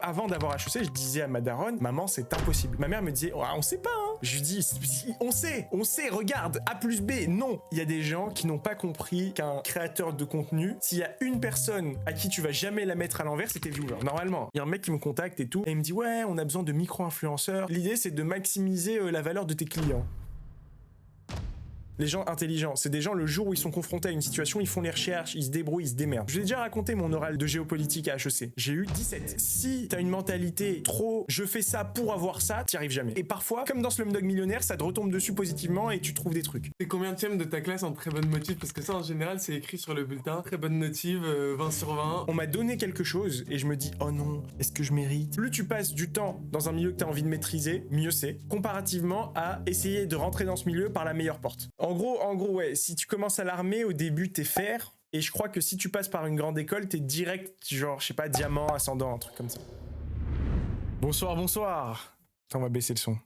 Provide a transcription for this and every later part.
avant d'avoir HEC, je disais à ma daronne, maman, c'est impossible. Ma mère me disait, oh, on sait pas, hein. Je lui dis, on sait, regarde, A plus B, non. Il y a des gens qui n'ont pas compris qu'un créateur de contenu, s'il y a une personne à qui tu vas jamais la mettre à l'envers, c'est tes viewers. Normalement, il y a un mec qui me contacte et tout, et il me dit, ouais, on a besoin de micro-influenceurs. L'idée, c'est de maximiser la valeur de tes clients. Les gens intelligents, c'est des gens, le jour où ils sont confrontés à une situation, ils font les recherches, ils se débrouillent, ils se démerdent. Je vous ai déjà raconté mon oral de géopolitique à HEC. J'ai eu 17. Si t'as une mentalité trop « je fais ça pour avoir ça », t'y arrives jamais. Et parfois, comme dans Slumdog Millionnaire, ça te retombe dessus positivement et tu trouves des trucs. C'est combien de ta classe en très bonne motive? Parce que ça, en général, c'est écrit sur le bulletin. Très bonne notive, 20 sur 20. On m'a donné quelque chose et je me dis « oh non, est-ce que je mérite ?» Plus tu passes du temps dans un milieu que t'as envie de maîtriser, mieux c'est, comparativement à essayer de rentrer dans ce milieu par la meilleure porte. En gros, ouais, si tu commences à l'armée, au début, t'es fer. Et je crois que si tu passes par une grande école, t'es direct, genre, je sais pas, diamant, ascendant, un truc comme ça. Bonsoir, bonsoir. Attends, on va baisser le son.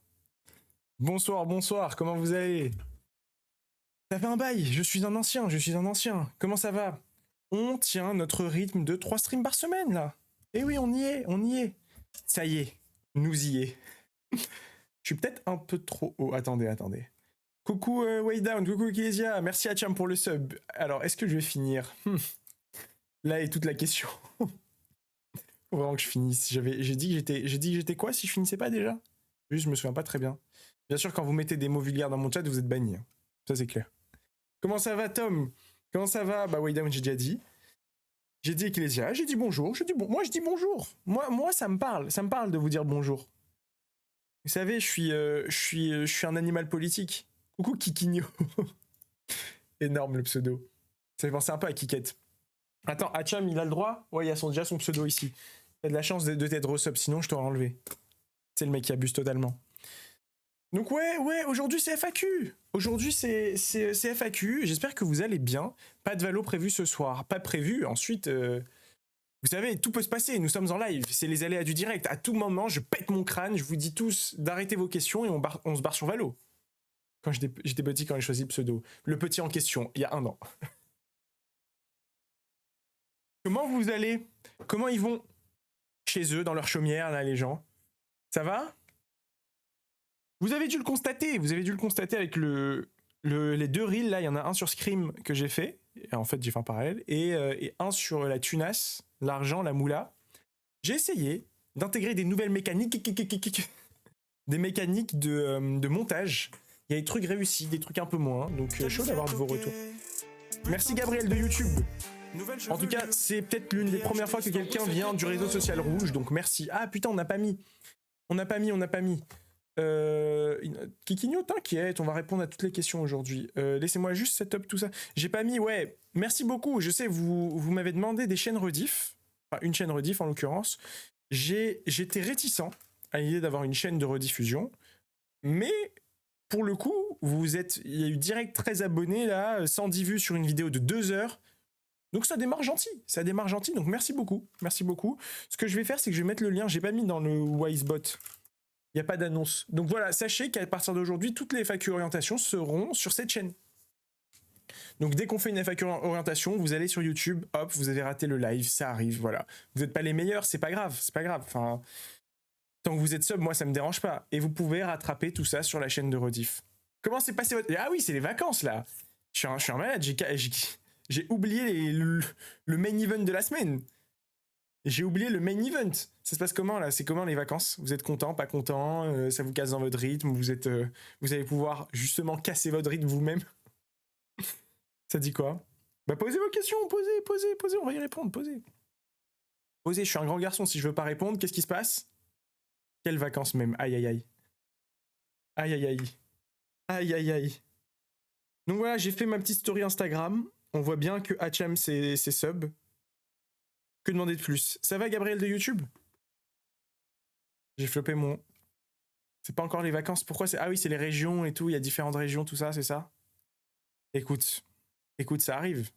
Bonsoir, bonsoir, comment vous allez? Ça fait un bail, je suis un ancien. Comment ça va? On tient notre rythme de 3 streams par semaine, là. Eh oui, on y est. Ça y est, nous y est. Je suis peut-être un peu trop haut. Attendez. Coucou Waydown, coucou Kilesia, merci à Cham pour le sub. Alors, est-ce que je vais finir? Là est toute la question. Faut vraiment que je finisse. J'ai dit que j'étais quoi si je finissais pas déjà? Juste, je me souviens pas très bien. Bien sûr, quand vous mettez des mots vulgaires dans mon chat, vous êtes banni. Hein. Ça, c'est clair. Comment ça va, Tom? Comment ça va? Bah, Waydown, j'ai déjà dit. J'ai dit Kilesia, j'ai dit bonjour. Moi, je dis bonjour. Moi, ça me parle. Ça me parle de vous dire bonjour. Vous savez, je suis un animal politique. Coucou Kikinho. Énorme le pseudo. Ça fait penser un peu à Kikette. Attends, Hacham, il a le droit? Ouais, il y a déjà son pseudo ici. T'as de la chance de t'être resub, sinon je t'aurais enlevé. C'est le mec qui abuse totalement. Donc ouais, aujourd'hui c'est FAQ. Aujourd'hui c'est FAQ. J'espère que vous allez bien. Pas de valo prévu ce soir. Pas prévu. Ensuite, vous savez, tout peut se passer. Nous sommes en live. C'est les aléas du direct. À tout moment, je pète mon crâne. Je vous dis tous d'arrêter vos questions et on se barre sur valo. Quand j'étais petit, quand j'ai choisi le pseudo. Le petit en question, il y a 1 an. Comment vous allez? Comment ils vont chez eux, dans leur chaumière, là, les gens? Ça va? Vous avez dû le constater avec les 2 reels, là, il y en a un sur Scream que j'ai fait, et en fait j'ai fait un parallèle, et un sur la tunasse, l'argent, la moula. J'ai essayé d'intégrer des nouvelles mécaniques, des mécaniques de montage. Il y a des trucs réussis, des trucs un peu moins, donc chaud d'avoir de vos retours. Merci Gabriel de YouTube. En tout cas, c'est peut-être l'une des premières fois que quelqu'un vient du réseau social rouge, donc merci. Ah putain, on n'a pas mis. Kikinho, t'inquiète, on va répondre à toutes les questions aujourd'hui. Laissez-moi juste setup tout ça. J'ai pas mis, ouais, merci beaucoup. Je sais, vous m'avez demandé des chaînes rediff, enfin une chaîne rediff en l'occurrence. J'étais réticent à l'idée d'avoir une chaîne de rediffusion, mais pour le coup, il y a eu direct 13 abonnés là, 110 vues sur une vidéo de 2 heures. Donc ça démarre gentil, donc merci beaucoup. Ce que je vais faire, c'est que je vais mettre le lien, j'ai pas mis dans le Wisebot. Il n'y a pas d'annonce. Donc voilà, sachez qu'à partir d'aujourd'hui, toutes les FAQ orientation seront sur cette chaîne. Donc dès qu'on fait une FAQ orientation, vous allez sur YouTube, hop, vous avez raté le live, ça arrive, voilà. Vous n'êtes pas les meilleurs, c'est pas grave. Enfin, tant que vous êtes sub, moi ça me dérange pas. Et vous pouvez rattraper tout ça sur la chaîne de rediff. Comment s'est passé votre... Ah oui, c'est les vacances là. Je suis un malade, j'ai oublié le main event de la semaine. J'ai oublié le main event. Ça se passe comment là? C'est comment les vacances? Vous êtes content, pas content? Ça vous casse dans votre rythme? Vous allez pouvoir justement casser votre rythme vous-même? Ça dit quoi? Bah posez vos questions, posez, on va y répondre, posez. Posez, je suis un grand garçon, si je veux pas répondre, qu'est-ce qui se passe? Quelles vacances même? Aïe aïe aïe. Aïe aïe aïe. Aïe aïe aïe. Donc voilà, j'ai fait ma petite story Instagram. On voit bien que Hacham c'est sub. Que demander de plus? Ça va Gabriel de YouTube? J'ai flopé mon... C'est pas encore les vacances, pourquoi c'est... Ah oui, c'est les régions et tout, il y a différentes régions, tout ça, c'est ça? Écoute, ça arrive.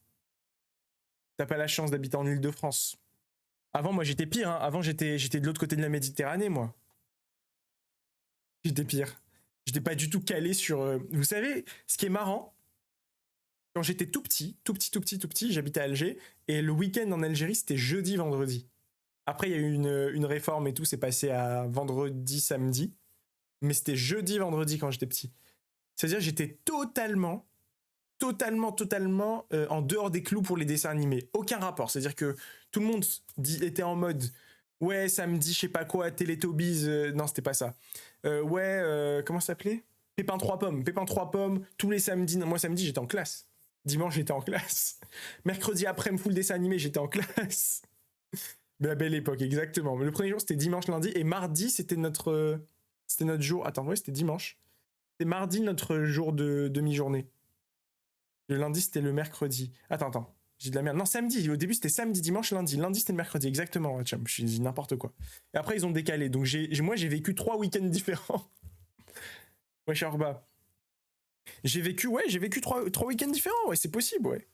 T'as pas la chance d'habiter en Île-de-France. Avant, moi, j'étais pire, hein. Avant, j'étais de l'autre côté de la Méditerranée, moi. J'étais pire. J'étais pas du tout calé sur... Vous savez, ce qui est marrant, quand j'étais tout petit, j'habitais à Alger, et le week-end en Algérie, c'était jeudi, vendredi. Après, il y a eu une réforme et tout, c'est passé à vendredi, samedi. Mais c'était jeudi, vendredi quand j'étais petit. C'est-à-dire j'étais totalement en dehors des clous pour les dessins animés. Aucun rapport. C'est-à-dire que tout le monde était en mode ouais, samedi, je sais pas quoi, Teletubbies. Non, c'était pas ça. Comment ça s'appelait? Pépin 3 pommes. Pépin 3 pommes, tous les samedis. Moi, samedi, j'étais en classe. Dimanche, j'étais en classe. Mercredi après, full dessin animé, j'étais en classe. Mais la belle époque, exactement. Le premier jour, c'était dimanche, lundi. Et mardi, c'était notre jour. Attends, ouais, c'était dimanche. C'était mardi, notre jour de demi-journée. Le lundi, c'était le mercredi. Attends. J'ai de la merde. Non, samedi. Au début, c'était samedi, dimanche, lundi. Lundi, c'était le mercredi. Exactement. Tiens, je dis n'importe quoi. Et après, ils ont décalé. Donc, moi, j'ai vécu 3 week-ends différents. Ouais, Sharba. J'ai vécu 3 week-ends différents. Ouais, c'est possible, ouais.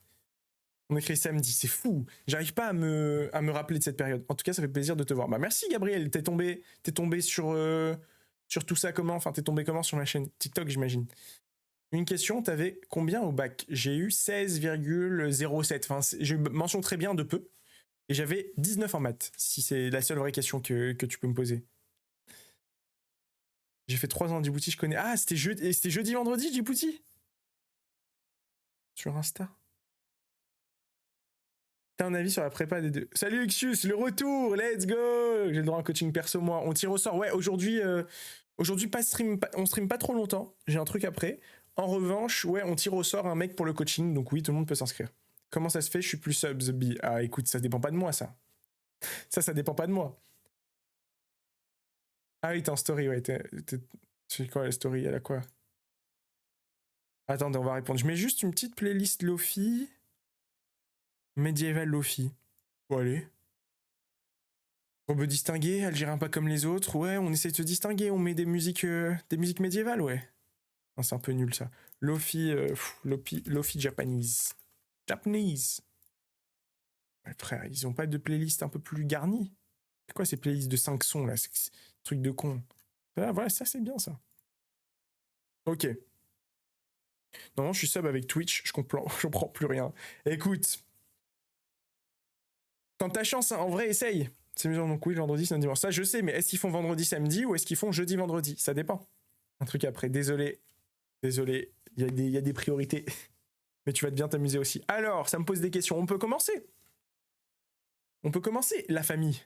On écrit samedi, c'est fou. J'arrive pas à me rappeler de cette période. En tout cas, ça fait plaisir de te voir. Bah, merci, Gabriel. T'es tombé sur tout ça comment? Enfin, t'es tombé comment sur ma chaîne TikTok, j'imagine. Une question, t'avais combien au bac? J'ai eu 16,07. Enfin, je mention très bien de peu. Et j'avais 19 en maths, si c'est la seule vraie question que tu peux me poser. J'ai fait 3 ans à Djibouti, je connais. Ah, c'était jeudi, vendredi, Djibouti? Sur Insta. T'as un avis sur la prépa des deux? Salut Xius, le retour, let's go! J'ai le droit à un coaching perso, moi. On tire au sort. Ouais, aujourd'hui, on stream pas trop longtemps. J'ai un truc après. En revanche, ouais, on tire au sort un mec pour le coaching, donc oui, tout le monde peut s'inscrire. Comment ça se fait? Je suis plus subs. Ah, écoute, ça dépend pas de moi, ça. Ça dépend pas de moi. Ah oui, t'es en story, ouais. C'est quoi la story? Elle a quoi? Attendez, on va répondre. Je mets juste une petite playlist Lofi. Médiéval Lofi. Bon, allez. On veut distinguer, Algérien pas comme les autres. Ouais, on essaie de se distinguer. On met des musiques médiévales, ouais. Non, c'est un peu nul ça. Lofi Japanese. Japanese. Ouais, frère, ils ont pas de playlist un peu plus garnie? C'est quoi ces playlists de 5 sons là? C'est truc de con. Voilà, ça c'est bien ça. Ok. Non, je suis sub avec Twitch, je comprends plus rien. Écoute. Tente ta chance, hein. En vrai, essaye. C'est mesure donc oui, vendredi, samedi, dimanche. Ça, je sais, mais est-ce qu'ils font vendredi, samedi ou est-ce qu'ils font jeudi, vendredi? Ça dépend. Un truc après. Désolé. Il y a des priorités. Mais tu vas bien t'amuser aussi. Alors, ça me pose des questions. On peut commencer. La famille.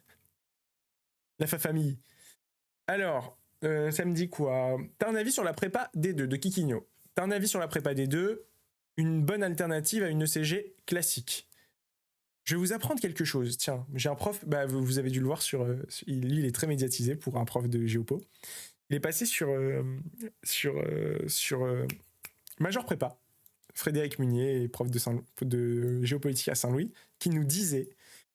La famille. Alors, ça me dit quoi? T'as un avis sur la prépa D2 de Kikigno? T'as un avis sur la prépa D2? Une bonne alternative à une ECG classique. Je vais vous apprendre quelque chose. Tiens, j'ai un prof, bah, vous avez dû le voir lui, il est très médiatisé pour un prof de géopo. Il est passé sur Major Prépa, Frédéric Munier, prof de géopolitique à Saint-Louis, qui nous disait,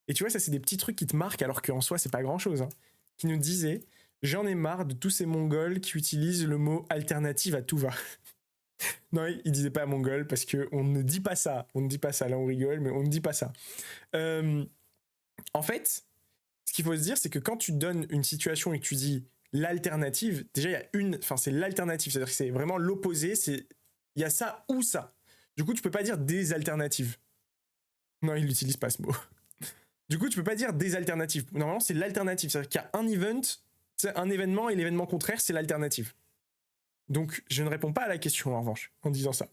et tu vois, ça c'est des petits trucs qui te marquent alors qu'en soi c'est pas grand-chose, hein, qui nous disait, j'en ai marre de tous ces Mongols qui utilisent le mot alternative à tout va. Non, il disait pas mongol parce qu'on ne dit pas ça. On ne dit pas ça. Là, on rigole, mais on ne dit pas ça. En fait, ce qu'il faut se dire, c'est que quand tu donnes une situation et que tu dis l'alternative, déjà, il y a c'est l'alternative. C'est-à-dire que c'est vraiment l'opposé. Il y a ça ou ça. Du coup, tu peux pas dire des alternatives. Non, il n'utilise pas ce mot. Du coup, tu peux pas dire des alternatives. Normalement, c'est l'alternative. C'est-à-dire qu'il y a un event, c'est un événement et l'événement contraire, c'est l'alternative. Donc, je ne réponds pas à la question, en revanche, en disant ça.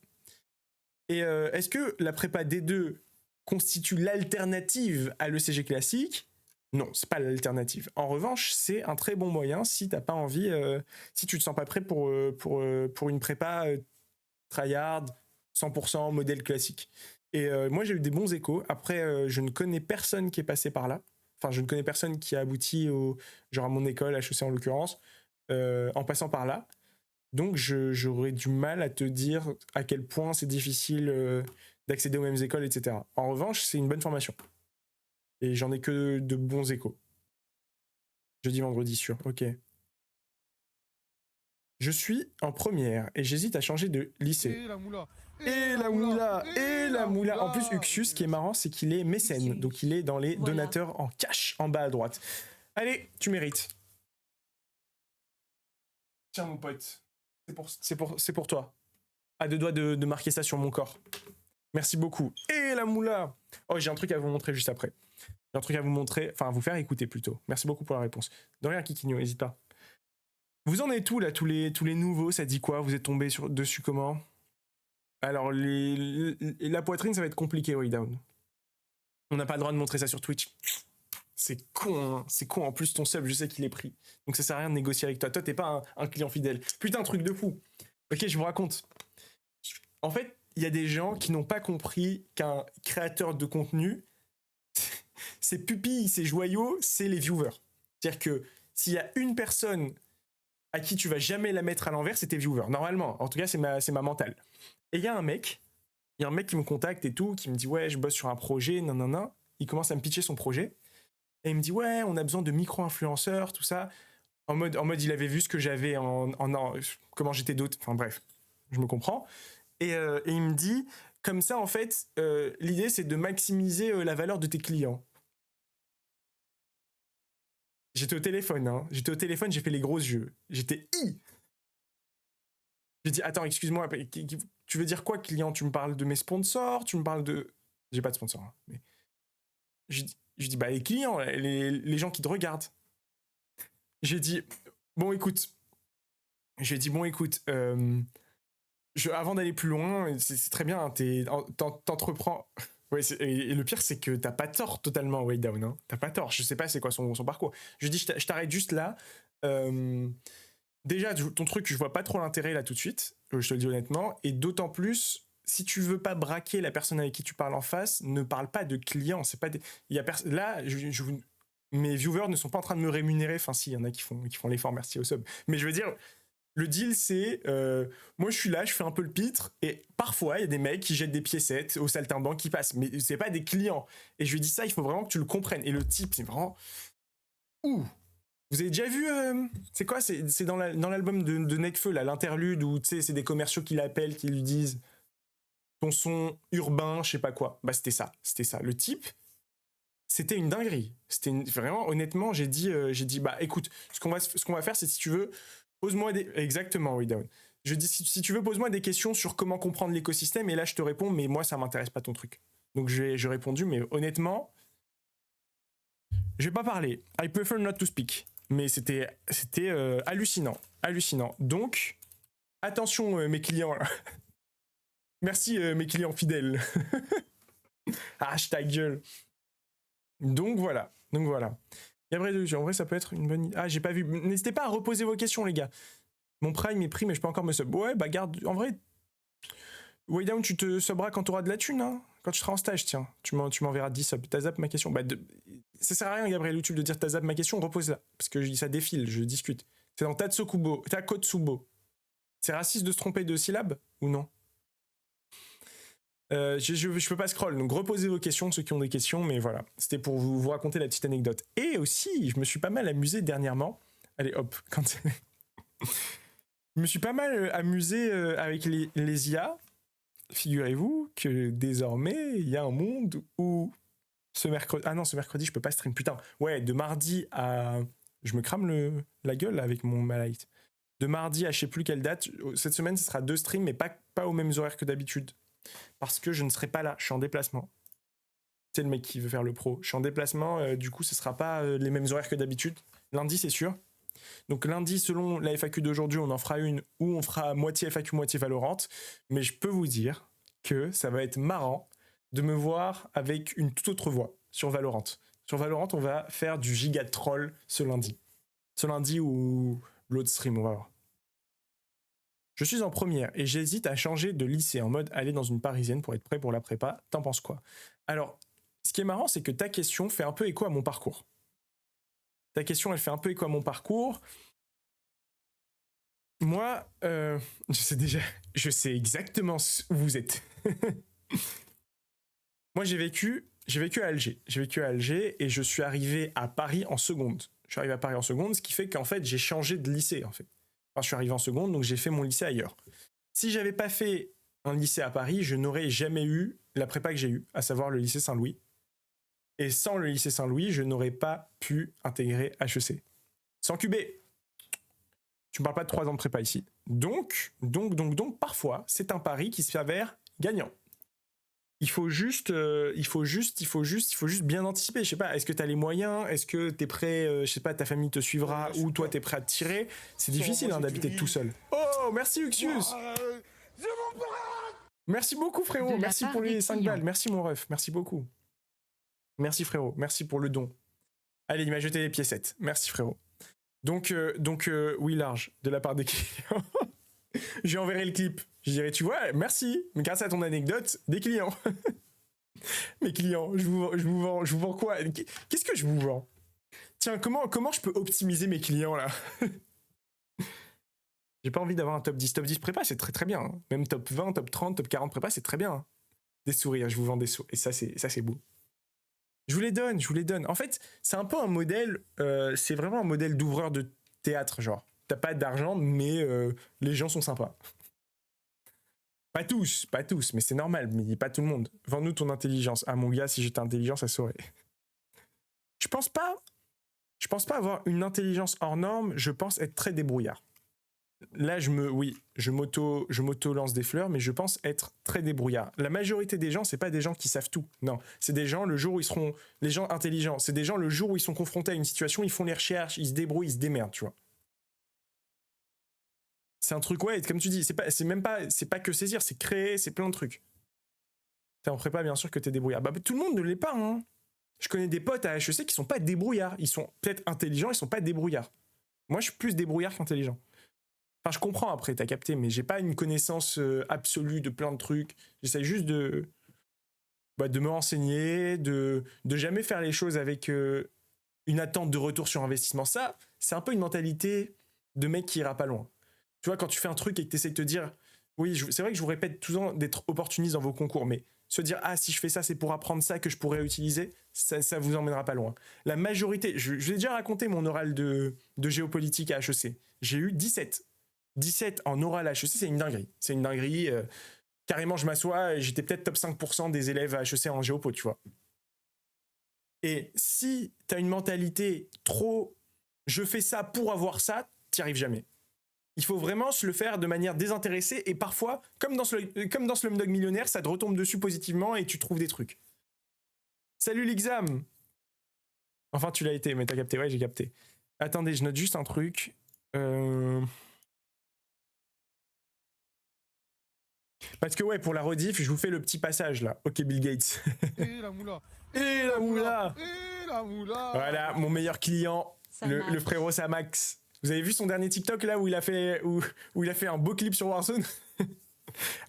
Et est-ce que la prépa D2 constitue l'alternative à l'ECG classique? Non, c'est pas l'alternative. En revanche, c'est un très bon moyen si t'as pas envie, si tu te sens pas prêt pour une prépa tryhard, 100% modèle classique. Et moi, j'ai eu des bons échos. Après, je ne connais personne qui est passé par là. Enfin, je ne connais personne qui a abouti genre à mon école, HEC en l'occurrence, en passant par là. Donc, j'aurais du mal à te dire à quel point c'est difficile d'accéder aux mêmes écoles, etc. En revanche, c'est une bonne formation. Et j'en ai que de bons échos. Jeudi, vendredi, sûr. Ok. Je suis en première et j'hésite à changer de lycée. Et la moula. Et la moula. Et la moula. En plus, Uxius, ce qui est marrant, c'est qu'il est mécène. Donc, il est dans les donateurs en cash, en bas à droite. Allez, tu mérites. Tiens, mon pote. C'est pour toi. À 2 doigts de marquer ça sur mon corps. Merci beaucoup. Et la moula. Oh, j'ai un truc à vous montrer juste après. J'ai un truc à vous montrer, enfin à vous faire écouter plutôt. Merci beaucoup pour la réponse. De rien, Kikinho, n'hésite pas. Vous en êtes où là, tous les nouveaux, ça dit quoi? Vous êtes tombés dessus comment? Alors, la poitrine, ça va être compliqué, Way Down. On n'a pas le droit de montrer ça sur Twitch. C'est con, hein. C'est con. En plus, ton sub, je sais qu'il est pris. Donc ça sert à rien de négocier avec toi. Toi, t'es pas un client fidèle. Putain, truc de fou. Ok, je vous raconte. En fait, il y a des gens qui n'ont pas compris qu'un créateur de contenu, ses pupilles, ses joyaux, c'est les viewers. C'est-à-dire que s'il y a une personne à qui tu vas jamais la mettre à l'envers, c'est tes viewers. Normalement, en tout cas, c'est ma mentale. Et il y a un mec qui me contacte et tout, qui me dit ouais, je bosse sur un projet, nanana. Il commence à me pitcher son projet. Et il me dit ouais, on a besoin de micro-influenceurs, tout ça. En mode, il avait vu ce que j'avais comment j'étais d'autres. Enfin bref, je me comprends. Et il me dit, comme ça, en fait, l'idée, c'est de maximiser la valeur de tes clients. J'étais au téléphone, hein. J'ai fait les gros yeux. J'étais J'ai dit, attends, excuse-moi, tu veux dire quoi, client? Tu me parles de mes sponsors? Tu me parles de... J'ai pas de sponsor, hein, mais... Je dis, bah, les clients, les gens qui te regardent. J'ai dit, bon, écoute... avant d'aller plus loin, c'est très bien, hein, t'entreprends... Ouais, et le pire, c'est que t'as pas tort totalement, Way Down. Hein. T'as pas tort. Je sais pas c'est quoi son parcours. Je dis, je t'arrête juste là. Déjà, ton truc, je vois pas trop l'intérêt là tout de suite. Je te le dis honnêtement. Et d'autant plus, si tu veux pas braquer la personne avec qui tu parles en face, ne parle pas de clients. C'est pas là, mes viewers ne sont pas en train de me rémunérer. Enfin, si, il y en a qui font l'effort. Merci au sub. Mais je veux dire. Le deal, c'est, moi je suis là, je fais un peu le pitre, et parfois il y a des mecs qui jettent des piécettes au saltimbanque qui passent, mais c'est pas des clients. Et je lui dis ça, il faut vraiment que tu le comprennes. Et le type, c'est vraiment... Ouh. Vous avez déjà vu, c'est quoi? C'est dans l'album de Nekfeu, là, l'interlude, où tu sais, c'est des commerciaux qui l'appellent, qui lui disent ton son urbain, je sais pas quoi. Bah c'était ça. Le type, c'était une dinguerie. Vraiment, honnêtement, j'ai dit, bah écoute, ce qu'on va faire, c'est si tu veux... Pose-moi Exactement, oui, Down. Je dis, si tu veux, pose-moi des questions sur comment comprendre l'écosystème, et là, je te réponds, mais moi, ça m'intéresse pas ton truc. Donc, j'ai répondu, mais honnêtement, je vais pas parler. I prefer not to speak. Mais c'était hallucinant. Donc, attention, mes clients, là. Merci, mes clients fidèles. Hashtag gueule. Donc, voilà. Gabriel, en vrai, ça peut être une bonne idée. Ah, j'ai pas vu. N'hésitez pas à reposer vos questions, les gars. Mon prime est pris, mais je peux encore me sub. Ouais, bah garde. En vrai, Way Down, tu te subras quand t'auras de la thune, hein. Quand tu seras en stage, tiens. Tu m'enverras 10 subs. T'as zap ma question. Bah, ça sert à rien, Gabriel YouTube, de dire t'as zap ma question. Repose-la. Parce que ça défile, je discute. C'est dans Takotsubo. C'est raciste de se tromper de syllabes ou non? Je peux pas scroll, donc reposez vos questions, ceux qui ont des questions, mais voilà, c'était pour vous raconter la petite anecdote. Et aussi, je me suis pas mal amusé dernièrement. Allez, hop, je me suis pas mal amusé avec les IA. Figurez-vous que désormais, il y a un monde où ce mercredi, je peux pas stream. Putain, ouais, de mardi à... Je me crame la gueule avec mon Malite. De mardi à je sais plus quelle date. Cette semaine, ce sera 2 streams, mais pas aux mêmes horaires que d'habitude. Parce que je ne serai pas là, je suis en déplacement. C'est le mec qui veut faire le pro. Je suis en déplacement, du coup, ce sera pas les mêmes horaires que d'habitude. Lundi, c'est sûr. Donc lundi, selon la FAQ d'aujourd'hui, on en fera une où on fera moitié FAQ, moitié Valorant. Mais je peux vous dire que ça va être marrant de me voir avec une toute autre voix sur Valorant. Sur Valorant, on va faire du giga troll ce lundi. Ce lundi ou l'autre stream, on va voir. Je suis en première et j'hésite à changer de lycée en mode aller dans une parisienne pour être prêt pour la prépa. T'en penses quoi? Alors, ce qui est marrant, c'est que ta question fait un peu écho à mon parcours. Moi, je sais exactement où vous êtes. Moi, j'ai vécu à Alger. Et je suis arrivé à Paris en seconde. Ce qui fait qu'en fait, j'ai changé de lycée, en fait. Enfin, je suis arrivé en seconde, donc j'ai fait mon lycée ailleurs. Si j'avais pas fait un lycée à Paris, je n'aurais jamais eu la prépa que j'ai eue, à savoir le lycée Saint-Louis. Et sans le lycée Saint-Louis, je n'aurais pas pu intégrer HEC. Sans QB. Tu me parles pas de 3 ans de prépa ici. Donc, parfois, c'est un pari qui s'avère gagnant. il faut juste bien anticiper. Je sais pas, est-ce que tu as les moyens? Est-ce que tu es prêt? Je sais pas, ta famille te suivra ou toi t'es prêt à te tirer? C'est difficile d'habiter tout seul. Oh, merci Uxius. Merci beaucoup frérot, merci pour les 5 balles, merci mon ref, merci beaucoup. Merci frérot, merci pour le don. Allez, il m'a jeté les piécettes, merci frérot. Donc oui large, de la part des clients. Je lui enverrai le clip. Je dirais, tu vois, merci, mais grâce à ton anecdote, des clients. Mes clients, je vous vends quoi? Qu'est-ce que je vous vends? Tiens, comment je peux optimiser mes clients là? J'ai pas envie d'avoir un top 10. Top 10 prépa, c'est très très bien. Hein. Même top 20, top 30, top 40 prépa, c'est très bien. Hein. Des sourires, je vous vends des sourires. Et ça, c'est beau. Je vous les donne. En fait, c'est un peu un modèle, c'est vraiment un modèle d'ouvreur de théâtre, genre. T'as pas d'argent, mais les gens sont sympas. Pas tous, mais c'est normal, mais pas tout le monde. Vends-nous ton intelligence. Ah mon gars, si j'étais intelligent, ça saurait. Je pense pas avoir une intelligence hors norme, je pense être très débrouillard. Là, je m'auto-lance des fleurs, mais je pense être très débrouillard. La majorité des gens, c'est pas des gens qui savent tout. Non, c'est des gens, le jour où ils seront, les gens intelligents, c'est des gens, le jour où ils sont confrontés à une situation, ils font les recherches, ils se débrouillent, ils se démerdent, tu vois. C'est un truc, ouais, comme tu dis, c'est pas que saisir, c'est créer, c'est plein de trucs. T'es en prépa, bien sûr que t'es débrouillard. Bah, tout le monde ne l'est pas, hein. Je connais des potes à HEC qui sont pas débrouillards. Ils sont peut-être intelligents, ils sont pas débrouillards. Moi, je suis plus débrouillard qu'intelligent. Enfin, je comprends après, t'as capté, mais j'ai pas une connaissance absolue de plein de trucs. J'essaie juste de me renseigner, de jamais faire les choses avec une attente de retour sur investissement. Ça, c'est un peu une mentalité de mec qui ira pas loin. Tu vois, quand tu fais un truc et que tu essaies de te dire, oui, c'est vrai que je vous répète tout le temps d'être opportuniste dans vos concours, mais se dire, ah, si je fais ça, c'est pour apprendre ça que je pourrais utiliser, ça vous emmènera pas loin. La majorité, je l'ai déjà raconté mon oral de géopolitique à HEC. J'ai eu 17. 17 en oral à HEC, c'est une dinguerie. C'est une dinguerie. Carrément, je m'assois et j'étais peut-être top 5% des élèves à HEC en géopo, tu vois. Et si t'as une mentalité trop, je fais ça pour avoir ça, t'y arrives jamais. Il faut vraiment se le faire de manière désintéressée et parfois, comme dans Slumdog Millionnaire, ça te retombe dessus positivement et tu trouves des trucs. Salut l'exam. Enfin, tu l'as été, mais t'as capté. Ouais, j'ai capté. Attendez, je note juste un truc. Parce que ouais, pour la rediff, je vous fais le petit passage là. Ok, Bill Gates. Et la moula. Et la moula. Et la moula. Voilà, mon meilleur client, le frérot Samax. Vous avez vu son dernier TikTok là où il a fait un beau clip sur Warzone?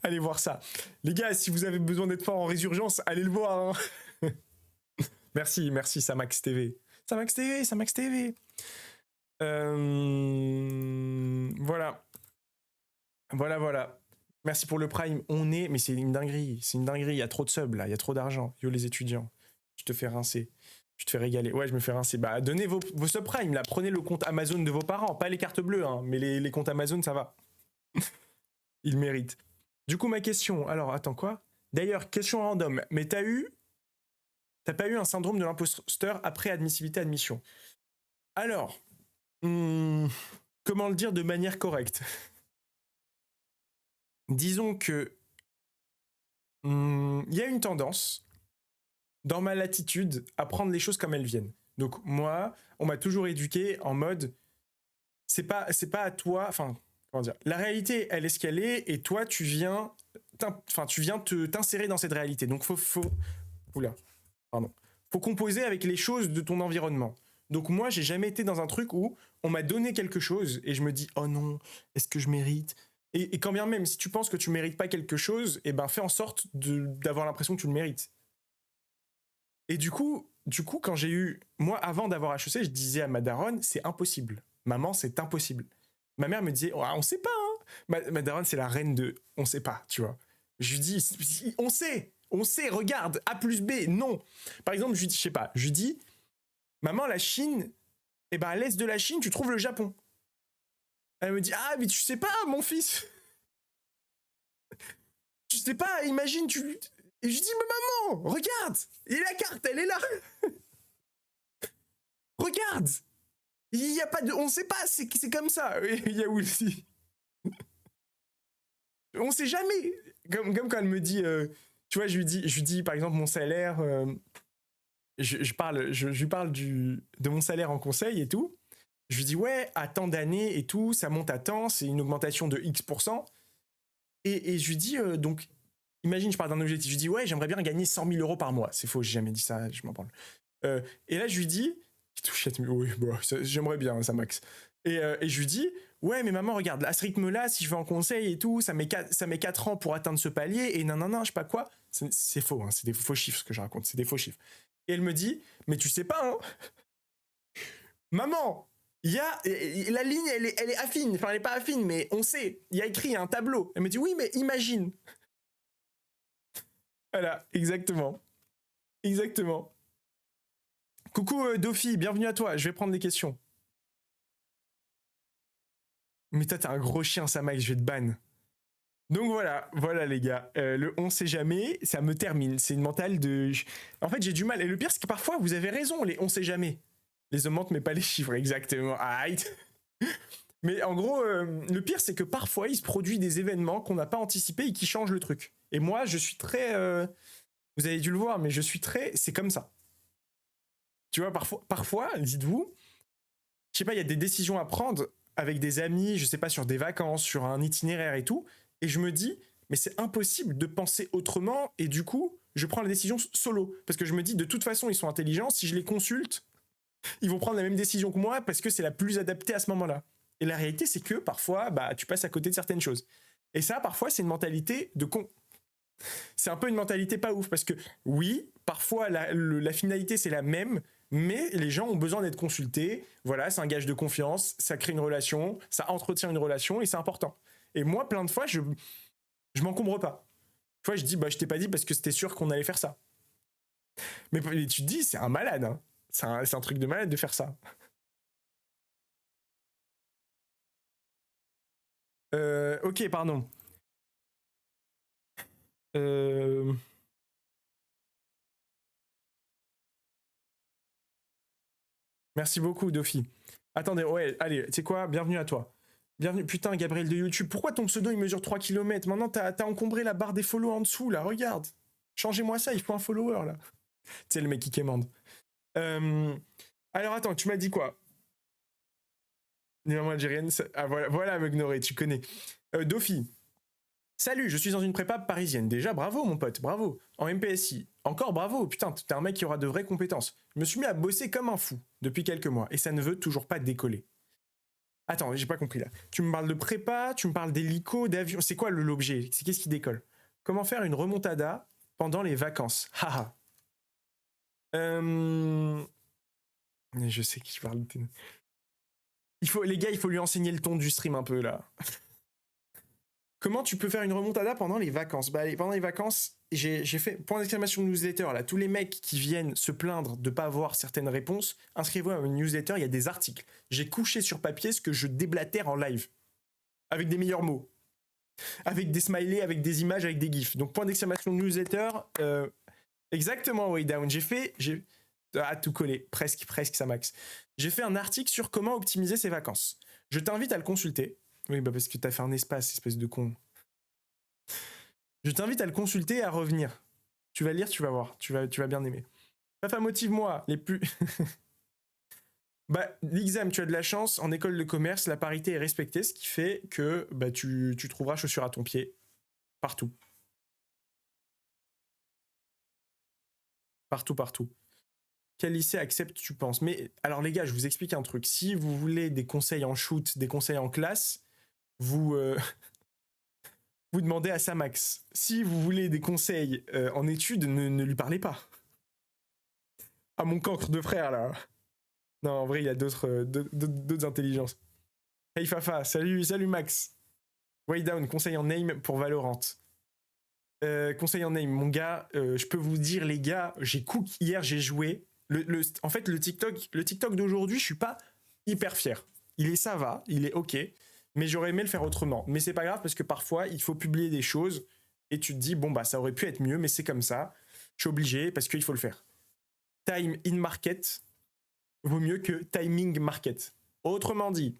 Allez voir ça. Les gars, si vous avez besoin d'être fort en résurgence, allez le voir. Hein. Merci Samax TV. Samax TV. Voilà. Merci pour le Prime. Mais c'est une dinguerie. Il y a trop de subs là, il y a trop d'argent. Yo les étudiants, je te fais rincer. Je te fais régaler. Ouais, je me fais rincer. Bah, donnez vos subprimes, là. Prenez le compte Amazon de vos parents. Pas les cartes bleues, hein, mais les comptes Amazon, ça va. Ils méritent. Du coup, ma question. Alors, attends, quoi? D'ailleurs, question random. Mais t'as pas eu un syndrome de l'imposteur après admissibilité, admission? Alors, comment le dire de manière correcte? Disons que il y a une tendance dans ma latitude à prendre les choses comme elles viennent. Donc moi, on m'a toujours éduqué en mode c'est pas à toi, enfin comment dire, la réalité elle est ce qu'elle est et toi tu viens t'insérer dans cette réalité. Donc faut composer avec les choses de ton environnement. Donc moi, j'ai jamais été dans un truc où on m'a donné quelque chose et je me dis oh non, est-ce que je mérite? Et quand bien même si tu penses que tu mérites pas quelque chose, eh ben fais en sorte d'avoir l'impression que tu le mérites. Et du coup, quand j'ai eu... Moi, avant d'avoir HEC, je disais à ma daronne, c'est impossible. Maman, c'est impossible. Ma mère me disait, oh, on sait pas, hein. Ma daronne, c'est la reine de... On sait pas, tu vois. Je lui dis, on sait, regarde, A plus B, non. Par exemple, je lui dis, je sais pas, je lui dis, maman, la Chine, eh ben, à l'est de la Chine, tu trouves le Japon. Elle me dit, ah, mais tu sais pas, mon fils. Tu sais pas, imagine, Et je dis, mais maman, regarde, et la carte, elle est là. Regarde, il y a pas de, on sait pas, c'est comme ça. Il y a aussi. On sait jamais. Comme quand elle me dit, Tu vois, je lui dis par exemple mon salaire, je lui parle de mon salaire en conseil et tout. Je lui dis ouais, à tant d'années et tout, ça monte à tant, c'est une augmentation de X%. Et je lui dis donc, imagine, je parle d'un objectif. Je lui dis ouais, j'aimerais bien gagner 100 000 euros par mois. C'est faux, j'ai jamais dit ça, je m'en parle. Et là, je lui dis, oui, bon, j'aimerais bien ça, Max. Et je lui dis, ouais, mais maman, regarde, à ce rythme-là, si je vais en conseil et tout, ça met 4 ans pour atteindre ce palier, et non, je sais pas quoi. C'est faux, hein, c'est des faux chiffres ce que je raconte, c'est des faux chiffres. Et elle me dit, mais tu sais pas, hein, maman, il y a la ligne, elle est affine, enfin elle est pas affine, mais on sait, il y a écrit un tableau. Elle me dit, oui, mais imagine. Voilà, exactement. Exactement. Coucou Dofi, bienvenue à toi, je vais prendre des questions. Mais toi, t'es un gros chien, ça, Max, je vais te ban. Donc voilà les gars, le on sait jamais, ça me termine. C'est une mentale de... En fait, j'ai du mal. Et le pire, c'est que parfois, vous avez raison, les on sait jamais. Les hommes mentent, mais pas les chiffres, exactement. Aïe. Mais en gros, le pire, c'est que parfois, il se produit des événements qu'on n'a pas anticipés et qui changent le truc. Et moi, je suis très... Vous avez dû le voir, mais je suis très... C'est comme ça. Tu vois, parfois dites-vous, je sais pas, il y a des décisions à prendre avec des amis, je sais pas, sur des vacances, sur un itinéraire et tout, et je me dis, mais c'est impossible de penser autrement, et du coup, je prends la décision solo, parce que je me dis, de toute façon, ils sont intelligents, si je les consulte, ils vont prendre la même décision que moi, parce que c'est la plus adaptée à ce moment-là. Et la réalité, c'est que parfois, bah, tu passes à côté de certaines choses. Et ça, parfois, c'est une mentalité de con. C'est un peu une mentalité pas ouf, parce que oui, parfois, la finalité, c'est la même, mais les gens ont besoin d'être consultés. Voilà, c'est un gage de confiance, ça crée une relation, ça entretient une relation, et c'est important. Et moi, plein de fois, je m'encombre pas. Tu vois, je dis, bah, je t'ai pas dit parce que c'était sûr qu'on allait faire ça. Mais tu te dis, c'est un malade, hein. C'est un truc de malade de faire ça. Ok, pardon. Merci beaucoup, Dofi. Attendez, ouais, allez, tu sais quoi, bienvenue à toi. Bienvenue, putain, Gabriel de YouTube. Pourquoi ton pseudo il mesure 3 km? Maintenant, t'as encombré la barre des follow en dessous, là, regarde. Changez-moi ça, il faut un follower, là. Tu sais, le mec qui quémande. Alors, attends, tu m'as dit quoi? Numéro algérienne. Ah, voilà, Mugnoré, tu connais. Dofi. Salut, je suis dans une prépa parisienne. Déjà, bravo, mon pote, bravo. En MPSI. Encore bravo, putain, t'es un mec qui aura de vraies compétences. Je me suis mis à bosser comme un fou depuis quelques mois et ça ne veut toujours pas décoller. Attends, j'ai pas compris là. Tu me parles de prépa, tu me parles d'hélico, d'avion. C'est quoi l'objet? C'est qu'est-ce qui décolle? Comment faire une remontada pendant les vacances? Haha. Je sais qui parle. Les gars, il faut lui enseigner le ton du stream un peu là. Comment tu peux faire une remontada pendant les vacances? Bah, pendant les vacances, j'ai fait point d'exclamation newsletter là. Tous les mecs qui viennent se plaindre de pas avoir certaines réponses, inscrivez-vous à une newsletter, il y a des articles. J'ai couché sur papier ce que je déblatère en live. Avec des meilleurs mots. Avec des smileys, avec des images, avec des gifs. Donc point d'exclamation newsletter, exactement, way down. Tout collé, presque ça max. J'ai fait un article sur comment optimiser ses vacances. Je t'invite à le consulter. Oui, bah parce que t'as fait un espace, espèce de con. Je t'invite à le consulter et à revenir. Tu vas lire, tu vas voir. Tu vas bien aimer. Papa, motive-moi. Les plus... Bah, l'examen, tu as de la chance. En école de commerce, la parité est respectée, ce qui fait que bah, tu trouveras chaussures à ton pied. Partout. Partout. Quel lycée accepte, tu penses? Mais alors les gars, je vous explique un truc. Si vous voulez des conseils en shoot, des conseils en classe, vous demandez à Samax. Si vous voulez des conseils en études, ne lui parlez pas. À mon cancre de frère là. Non, en vrai, il y a d'autres intelligences. Hey Fafa, salut Max. Way down, conseil en name pour Valorant. Conseil en name, mon gars, je peux vous dire les gars, hier j'ai joué. En fait, le TikTok d'aujourd'hui, je suis pas hyper fier. Ça va, il est ok, mais j'aurais aimé le faire autrement. Mais c'est pas grave parce que parfois, il faut publier des choses et tu te dis, bon, bah, ça aurait pu être mieux, mais c'est comme ça. Je suis obligé parce qu'il faut le faire. Time in market vaut mieux que timing market. Autrement dit,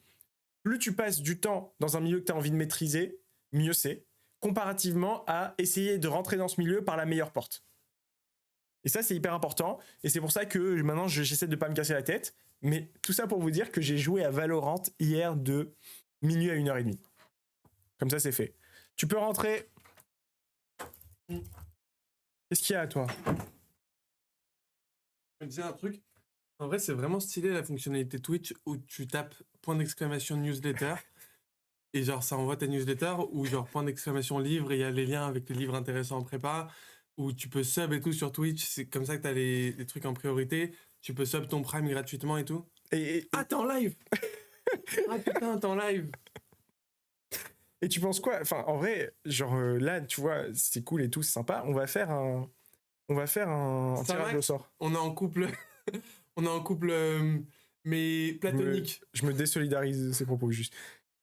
plus tu passes du temps dans un milieu que tu as envie de maîtriser, mieux c'est. comparativement à essayer de rentrer dans ce milieu par la meilleure porte. Et ça, c'est hyper important. Et c'est pour ça que maintenant, j'essaie de pas me casser la tête. Mais tout ça pour vous dire que j'ai joué à Valorant hier de minuit à 1h30. Comme ça, c'est fait. Tu peux rentrer. Qu'est-ce qu'il y a à toi? Je me disais un truc. En vrai, c'est vraiment stylé la fonctionnalité Twitch où tu tapes point d'exclamation newsletter et genre ça envoie ta newsletter ou genre point d'exclamation livre et il y a les liens avec les livres intéressants en prépa ou tu peux sub et tout sur Twitch. C'est comme ça que t'as les trucs en priorité. Tu peux sub ton Prime gratuitement et tout. Ah, t'es en live. Ah putain, t'es en live. Et tu penses quoi? Enfin, en vrai, genre là, tu vois, c'est cool et tout, c'est sympa. On va faire un Ça tirage va, au sort. on est en couple. On est en couple, mais platonique. Je me désolidarise de ces propos, juste.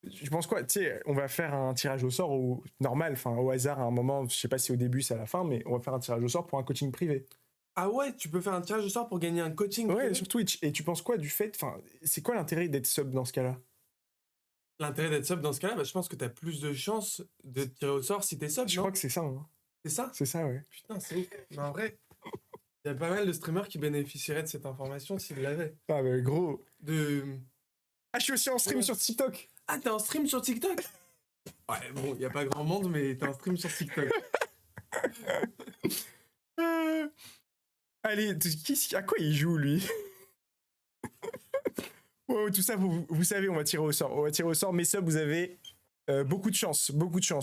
Je pense quoi? Tu sais, on va faire un tirage au sort normal, enfin au hasard à un moment, je sais pas si au début c'est à la fin, mais on va faire un tirage au sort pour un coaching privé. Ah ouais, tu peux faire un tirage au sort pour gagner un coaching Ouais, privé. sur Twitch. Et tu penses quoi du fait, enfin, c'est quoi l'intérêt d'être sub dans ce cas-là? L'intérêt d'être sub dans ce cas-là, bah, je pense que t'as plus de chances de te tirer au sort si t'es sub, Je non? crois que c'est ça, hein. C'est ça? C'est ça, ouais. Putain, c'est ouf. Mais en vrai, il y a pas mal de streamers qui bénéficieraient de cette information s'ils l'avaient. Ah, mais gros. De... Ah, je suis aussi en stream Ouais. sur TikTok. Ah, t'es en stream sur TikTok? Ouais, bon, il y a pas grand monde, mais t'es en stream sur TikTok. Allez, à quoi il joue, lui? Oh, tout ça, vous savez, on va tirer au sort. On va tirer au sort, mais ça, vous avez beaucoup de chance,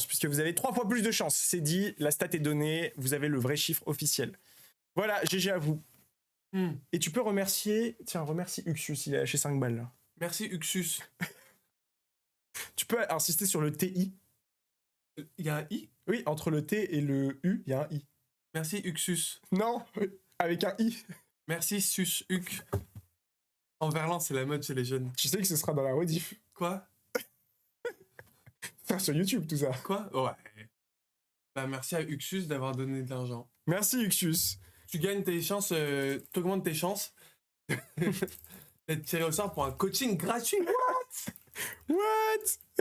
puisque vous avez 3 fois plus de chance. C'est dit, la stat est donnée, vous avez le vrai chiffre officiel. Voilà, GG à vous. Et tu peux remercier... Tiens, remercie Uxius, il a lâché 5 balles, là. Merci, Uxus. Tu peux insister sur le TI. Il y a un I? Oui, entre le T et le U, il y a un I. Merci, Uxus. Non, avec un I. Merci, Sus, Uc. En verlan, c'est la mode chez les jeunes. Tu sais que ce sera dans la rediff. Quoi? Enfin, sur YouTube, tout ça. Quoi? Ouais. Bah, merci à Uxus d'avoir donné de l'argent. Merci, Uxius. Tu gagnes tes chances, t'augmentes tes chances d'être tiré au sort pour un coaching gratuit. What?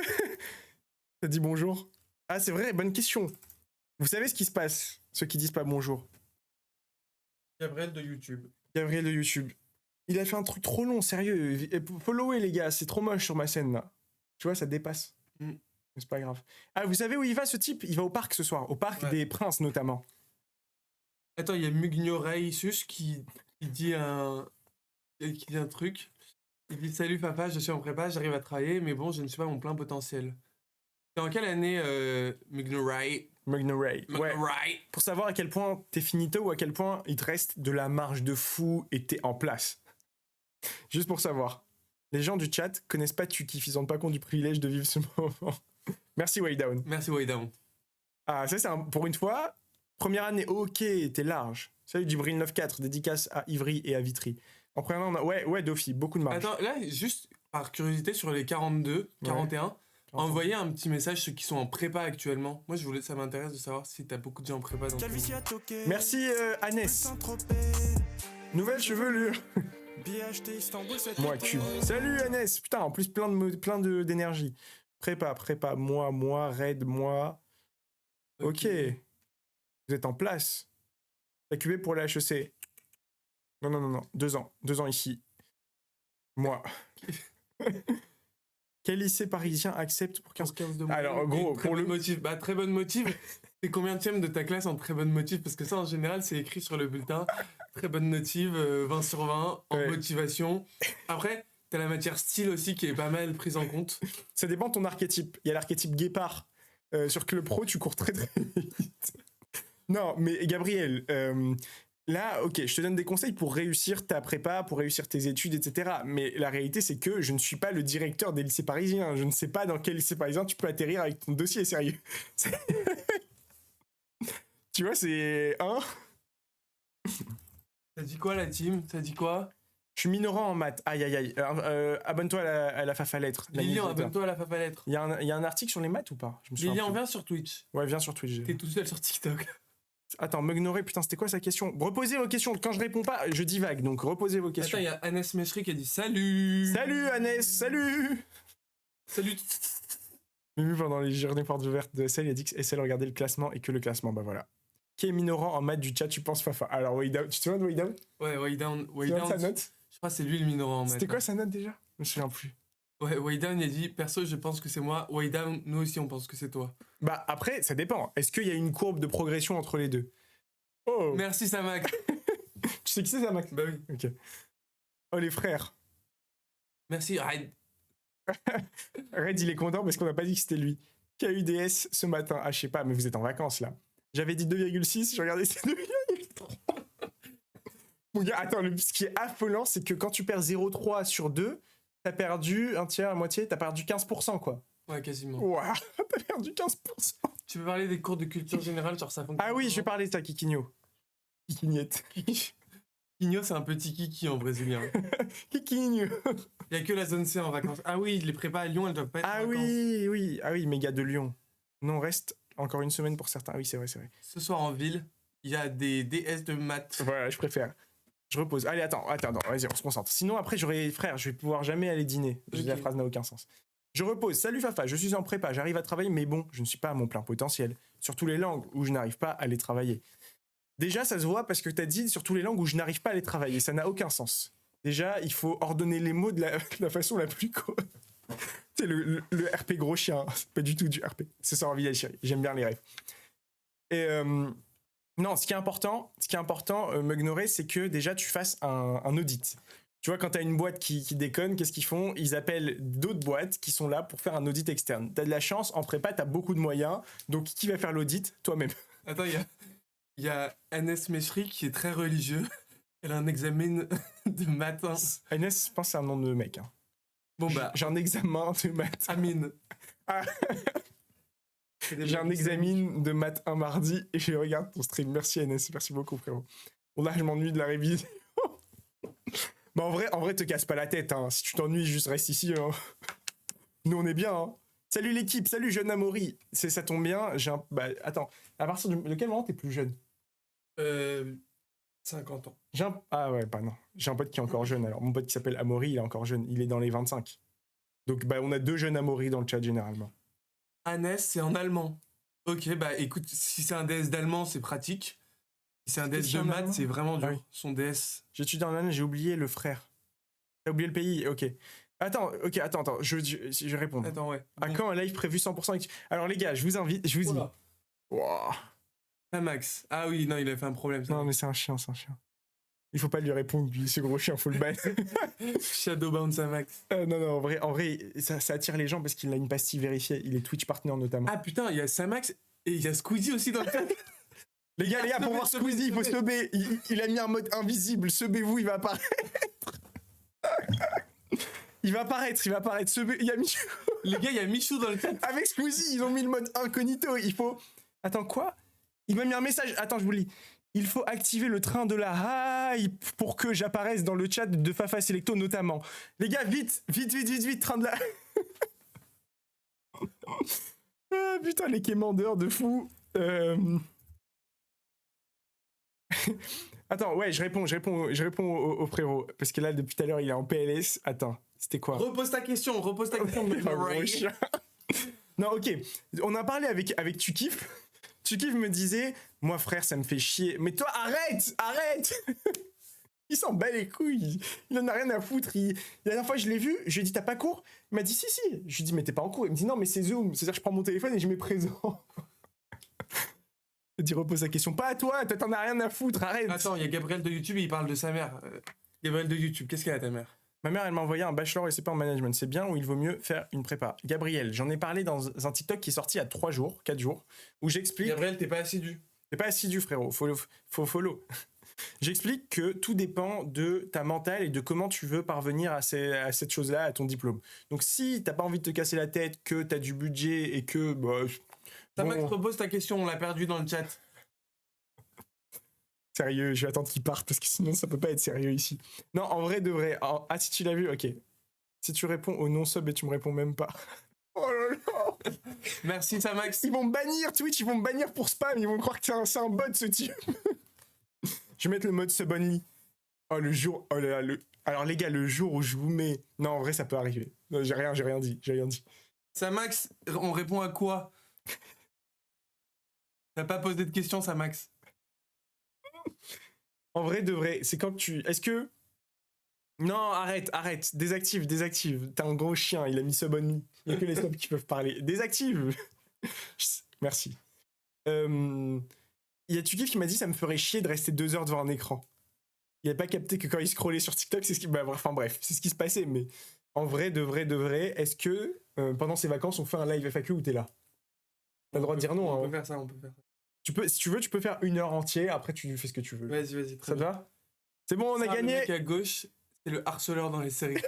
T'as dit bonjour? Ah, c'est vrai, bonne question. Vous savez ce qui se passe, ceux qui disent pas bonjour? Gabriel de YouTube. Gabriel de YouTube. Il a fait un truc trop long, sérieux. Followez, les gars, c'est trop moche sur ma scène, là. Tu vois, ça dépasse. Mais c'est pas grave. Ah, vous savez où il va, ce type? Il va au parc ce soir. Au parc des Princes, notamment. Attends, il y a Mugnoreisus qui dit un truc. Il dit: Salut papa, je suis en prépa, j'arrive à travailler, mais bon, je ne suis pas à mon plein potentiel. T'es en quelle année, Mugnorai? Mugnorai. Ouais. Mugnorai. Pour savoir à quel point t'es finito ou à quel point il te reste de la marge de fou et t'es en place. Juste pour savoir. Les gens du chat connaissent pas Tukif, ils ont pas compte du privilège de vivre ce moment. Merci Waydown. Merci Waydown. Ah, ça c'est pour une fois. Première année, ok, t'es large. Salut Djibril 94, dédicace à Ivry et à Vitry. En première année, on a... Ouais, Dofi, beaucoup de marge. Attends, là, juste par curiosité sur les 42, 41, envoyez un petit message ceux qui sont en prépa actuellement. Moi, ça m'intéresse de savoir si t'as beaucoup de gens en prépa dans ton... Merci Annès. Nouvelle chevelure. Moi, cul. Salut Annès. Putain, en plus plein d'énergie. Prépa, moi, raid, moi. Ok. Vous êtes en place. T'as cubé pour la HEC. Non. 2 ans. 2 ans ici. Moi. Quel lycée parisien accepte pour 15 de Alors, gros, pour le motif. Bah, très bonne motive. C'est combien de ta classe en très bonne motive? Parce que ça, en général, c'est écrit sur le bulletin. Très bonne motive, 20 sur 20, en motivation. Après, t'as la matière style aussi qui est pas mal prise en compte. Ça dépend de ton archétype. Il y a l'archétype guépard. Sur Club Pro, tu cours très vite. Non, mais Gabriel, là, ok, je te donne des conseils pour réussir ta prépa, pour réussir tes études, etc. Mais la réalité, c'est que je ne suis pas le directeur des lycées parisiens. Je ne sais pas dans quel lycée parisien tu peux atterrir avec ton dossier, sérieux. Tu vois, c'est... Hein? Ça dit quoi, la team? Ça dit quoi? Je suis minorant en maths. Aïe. Abonne-toi à la Fafa Lettres. Lilian, abonne-toi à la Fafa Lettres. Il y a un article sur les maths ou pas? Lilian, viens sur Twitch. Ouais, viens sur Twitch. T'es tout seul sur TikTok. Attends, Mugnoré, putain, c'était quoi sa question? Reposez vos questions. Quand je réponds pas, je divague. Donc, reposez vos questions. Attends, il y a Agnès Meshri qui a dit salut. Salut, Agnès, salut. Salut. Mimi, pendant les journées portes ouvertes de SL, il a dit que SL regardait le classement et que le classement, bah voilà. Qui est minorant en maths du chat, tu penses Fafa? Alors, Waydown, tu te souviens de Waydown? Ouais, Waydown. Tu te souviens de sa note? Je crois que c'est lui le minorant en maths. C'était quoi sa note déjà? Je me souviens plus. Ouais, Waydown, il a dit perso, je pense que c'est moi. Waydown, nous aussi, on pense que c'est toi. Bah après, ça dépend. Est-ce qu'il y a une courbe de progression entre les deux? Oh! Merci, Samax. Tu sais qui c'est ça, Max? Bah oui. Ok. Oh, les frères. Merci, Red. Red, il est content parce qu'on n'a pas dit que c'était lui. KUDS ce matin. Ah, je sais pas, mais vous êtes en vacances là. J'avais dit 2,6, je regardais, c'est 2,3. Mon gars, attends, ce qui est affolant, c'est que quand tu perds 0,3 sur 2, t'as perdu un tiers, à moitié, t'as perdu 15%, quoi. Ouais, quasiment. Waouh, t'as perdu 15%. Tu peux parler des cours de culture générale, genre ça fonctionne? Ah oui, je vais parler de ça, Kikinho. Kikignette. Kikigno, c'est un petit kiki en brésilien. Kikinho. Il y a que la zone C en vacances. Ah oui, les prépas à Lyon, elles doivent pas être en Ah vacances. oui, oui. Ah oui, méga de Lyon. Non, reste encore une semaine pour certains. Ah oui, c'est vrai, c'est vrai. Ce soir en ville, il y a des DS de maths. Voilà, je préfère. Je repose. Allez, attends, vas-y, on se concentre. Sinon, après, frère, je vais pouvoir jamais aller dîner. Ok. La phrase n'a aucun sens. Je repose. Salut Fafa, je suis en prépa, j'arrive à travailler, mais bon, je ne suis pas à mon plein potentiel. Surtout les langues où je n'arrive pas à les travailler. Déjà, ça se voit parce que t'as dit surtout les langues où je n'arrive pas à les travailler. Ça n'a aucun sens. Déjà, il faut ordonner les mots de la façon la plus tu sais, le RP gros chien, c'est pas du tout du RP. C'est ça, envie chérie. J'aime bien les rêves. Et non, ce qui est important, Mugnoré, c'est que déjà tu fasses un audit. Tu vois, quand t'as une boîte qui déconne, qu'est-ce qu'ils font? Ils appellent d'autres boîtes qui sont là pour faire un audit externe. T'as de la chance, en prépa, t'as beaucoup de moyens. Donc, qui va faire l'audit? Toi-même. Attends, il y a Anes Meshri qui est très religieux. Elle a un examen de matin. Agnès, je pense que c'est un nom de mec. Hein. Bon bah, J'ai un examen de maths. Amine. Ah. J'ai un examen de maths un mardi et je regarde ton stream. Merci Agnès, merci beaucoup frérot. Bon là, je m'ennuie de la révision. Bah en vrai, te casse pas la tête. Hein. Si tu t'ennuies, juste reste ici. Hein. Nous, on est bien. Hein. Salut l'équipe, salut jeune Amaury. Ça tombe bien. Bah attends, à partir de quel moment t'es plus jeune? 50 ans. Ah ouais, non. J'ai un pote qui est encore jeune. Alors, mon pote qui s'appelle Amaury, il est encore jeune. Il est dans les 25. Donc, bah, on a 2 jeunes Amaury dans le chat, généralement. Anes, c'est en allemand. Ok, bah écoute, si c'est un DS d'allemand, c'est pratique. Si c'est un DS de en maths, allemand c'est vraiment dur. Ah oui. Son DS. J'étudie en Allemagne, j'ai oublié le frère. T'as oublié le pays? Ok. Attends, je réponds. Attends, ouais. À quand un live prévu 100%? Alors, les gars, je vous invite, je vous dis. Voilà. Wow. Max. Ah oui, non, il a fait un problème. Ça. Non, mais c'est un chien. Il faut pas lui répondre, lui, ce gros chien, faut le battre. Shadowbound Samax. Non, en vrai ça attire les gens parce qu'il a une pastille vérifiée. Il est Twitch partner notamment. Ah putain, il y a Samax et il y a Squeezie aussi dans le chat. Les gars, pour voir Squeezie, il faut se lever. Il a mis un mode invisible. Sebez-vous, il va apparaître. Il va apparaître. Il y a Michou. Les gars, il y a Michou dans le chat. Avec Squeezie, ils ont mis le mode incognito. Il faut. Attends, quoi? Il m'a mis un message. Attends, je vous lis. Il faut activer le train de la hype pour que j'apparaisse dans le chat de Fafa Selecto notamment. Les gars, vite, train de la. Ah, putain, les quémandeurs de fou. Attends, ouais, je réponds au frérot. Parce que là, depuis tout à l'heure, il est en PLS. Attends, c'était quoi? Repose ta question. Un gros chien. Non, ok. On a parlé avec Tukif. Tukif me disait, moi frère, ça me fait chier. Mais toi, arrête. Il s'en bat les couilles. Il en a rien à foutre. La dernière fois, je l'ai vu. Je lui ai dit, t'as pas cours? Il m'a dit, si. Je lui ai dit, mais t'es pas en cours. Il me dit, non, mais c'est Zoom. C'est-à-dire que je prends mon téléphone et je mets présent. Il dit, repose la question. Pas à toi t'en as rien à foutre. Arrête. Attends, il y a Gabriel de YouTube et il parle de sa mère. Gabriel de YouTube, qu'est-ce qu'elle a ta mère? Ma mère, elle m'a envoyé un bachelor et c'est pas en management. C'est bien ou il vaut mieux faire une prépa? Gabriel, j'en ai parlé dans un TikTok qui est sorti il y a 4 jours, où j'explique... Gabriel, t'es pas assidu. T'es pas assidu, frérot. Faut follow. J'explique que tout dépend de ta mentale et de comment tu veux parvenir à cette chose-là, à ton diplôme. Donc si t'as pas envie de te casser la tête, que t'as du budget et que... Bah, Max, repose ta question, on l'a perdu dans le chat. Sérieux, je vais attendre qu'il parte parce que sinon ça peut pas être sérieux ici. Non, en vrai, de vrai. Ah, si tu l'as vu, ok. Si tu réponds au non-sub et tu me réponds même pas. Oh là là. Merci Samax. Ils vont me bannir Twitch, ils vont me bannir pour spam, ils vont croire que c'est un bot ce type. Je vais mettre le mode sub only. Oh le jour, oh là là, Alors les gars, le jour où je vous mets... Non, en vrai, ça peut arriver. Non, j'ai rien dit. Samax, on répond à quoi? T'as pas posé de questions, Samax. En vrai, de vrai, c'est quand tu... Est-ce que... Non, arrête. Désactive. T'es un gros chien, il a mis sub on me. Il y a que les subs qui peuvent parler. Désactive. Merci. Il y a Tukif qui m'a dit ça me ferait chier de rester 2 heures devant un écran. Il a pas capté que quand il scrollait sur TikTok, c'est ce qui... Enfin bref, c'est ce qui se passait, mais... En vrai, de vrai, est-ce que pendant ces vacances, on fait un live FAQ où t'es là? T'as le droit de dire non. On Hein. peut faire ça, on peut faire ça. Si tu veux, tu peux faire 1 heure entière, après tu fais ce que tu veux. Vas-y. Ça te va? C'est bon, on a gagné. Le mec à gauche, c'est le harceleur dans les séries.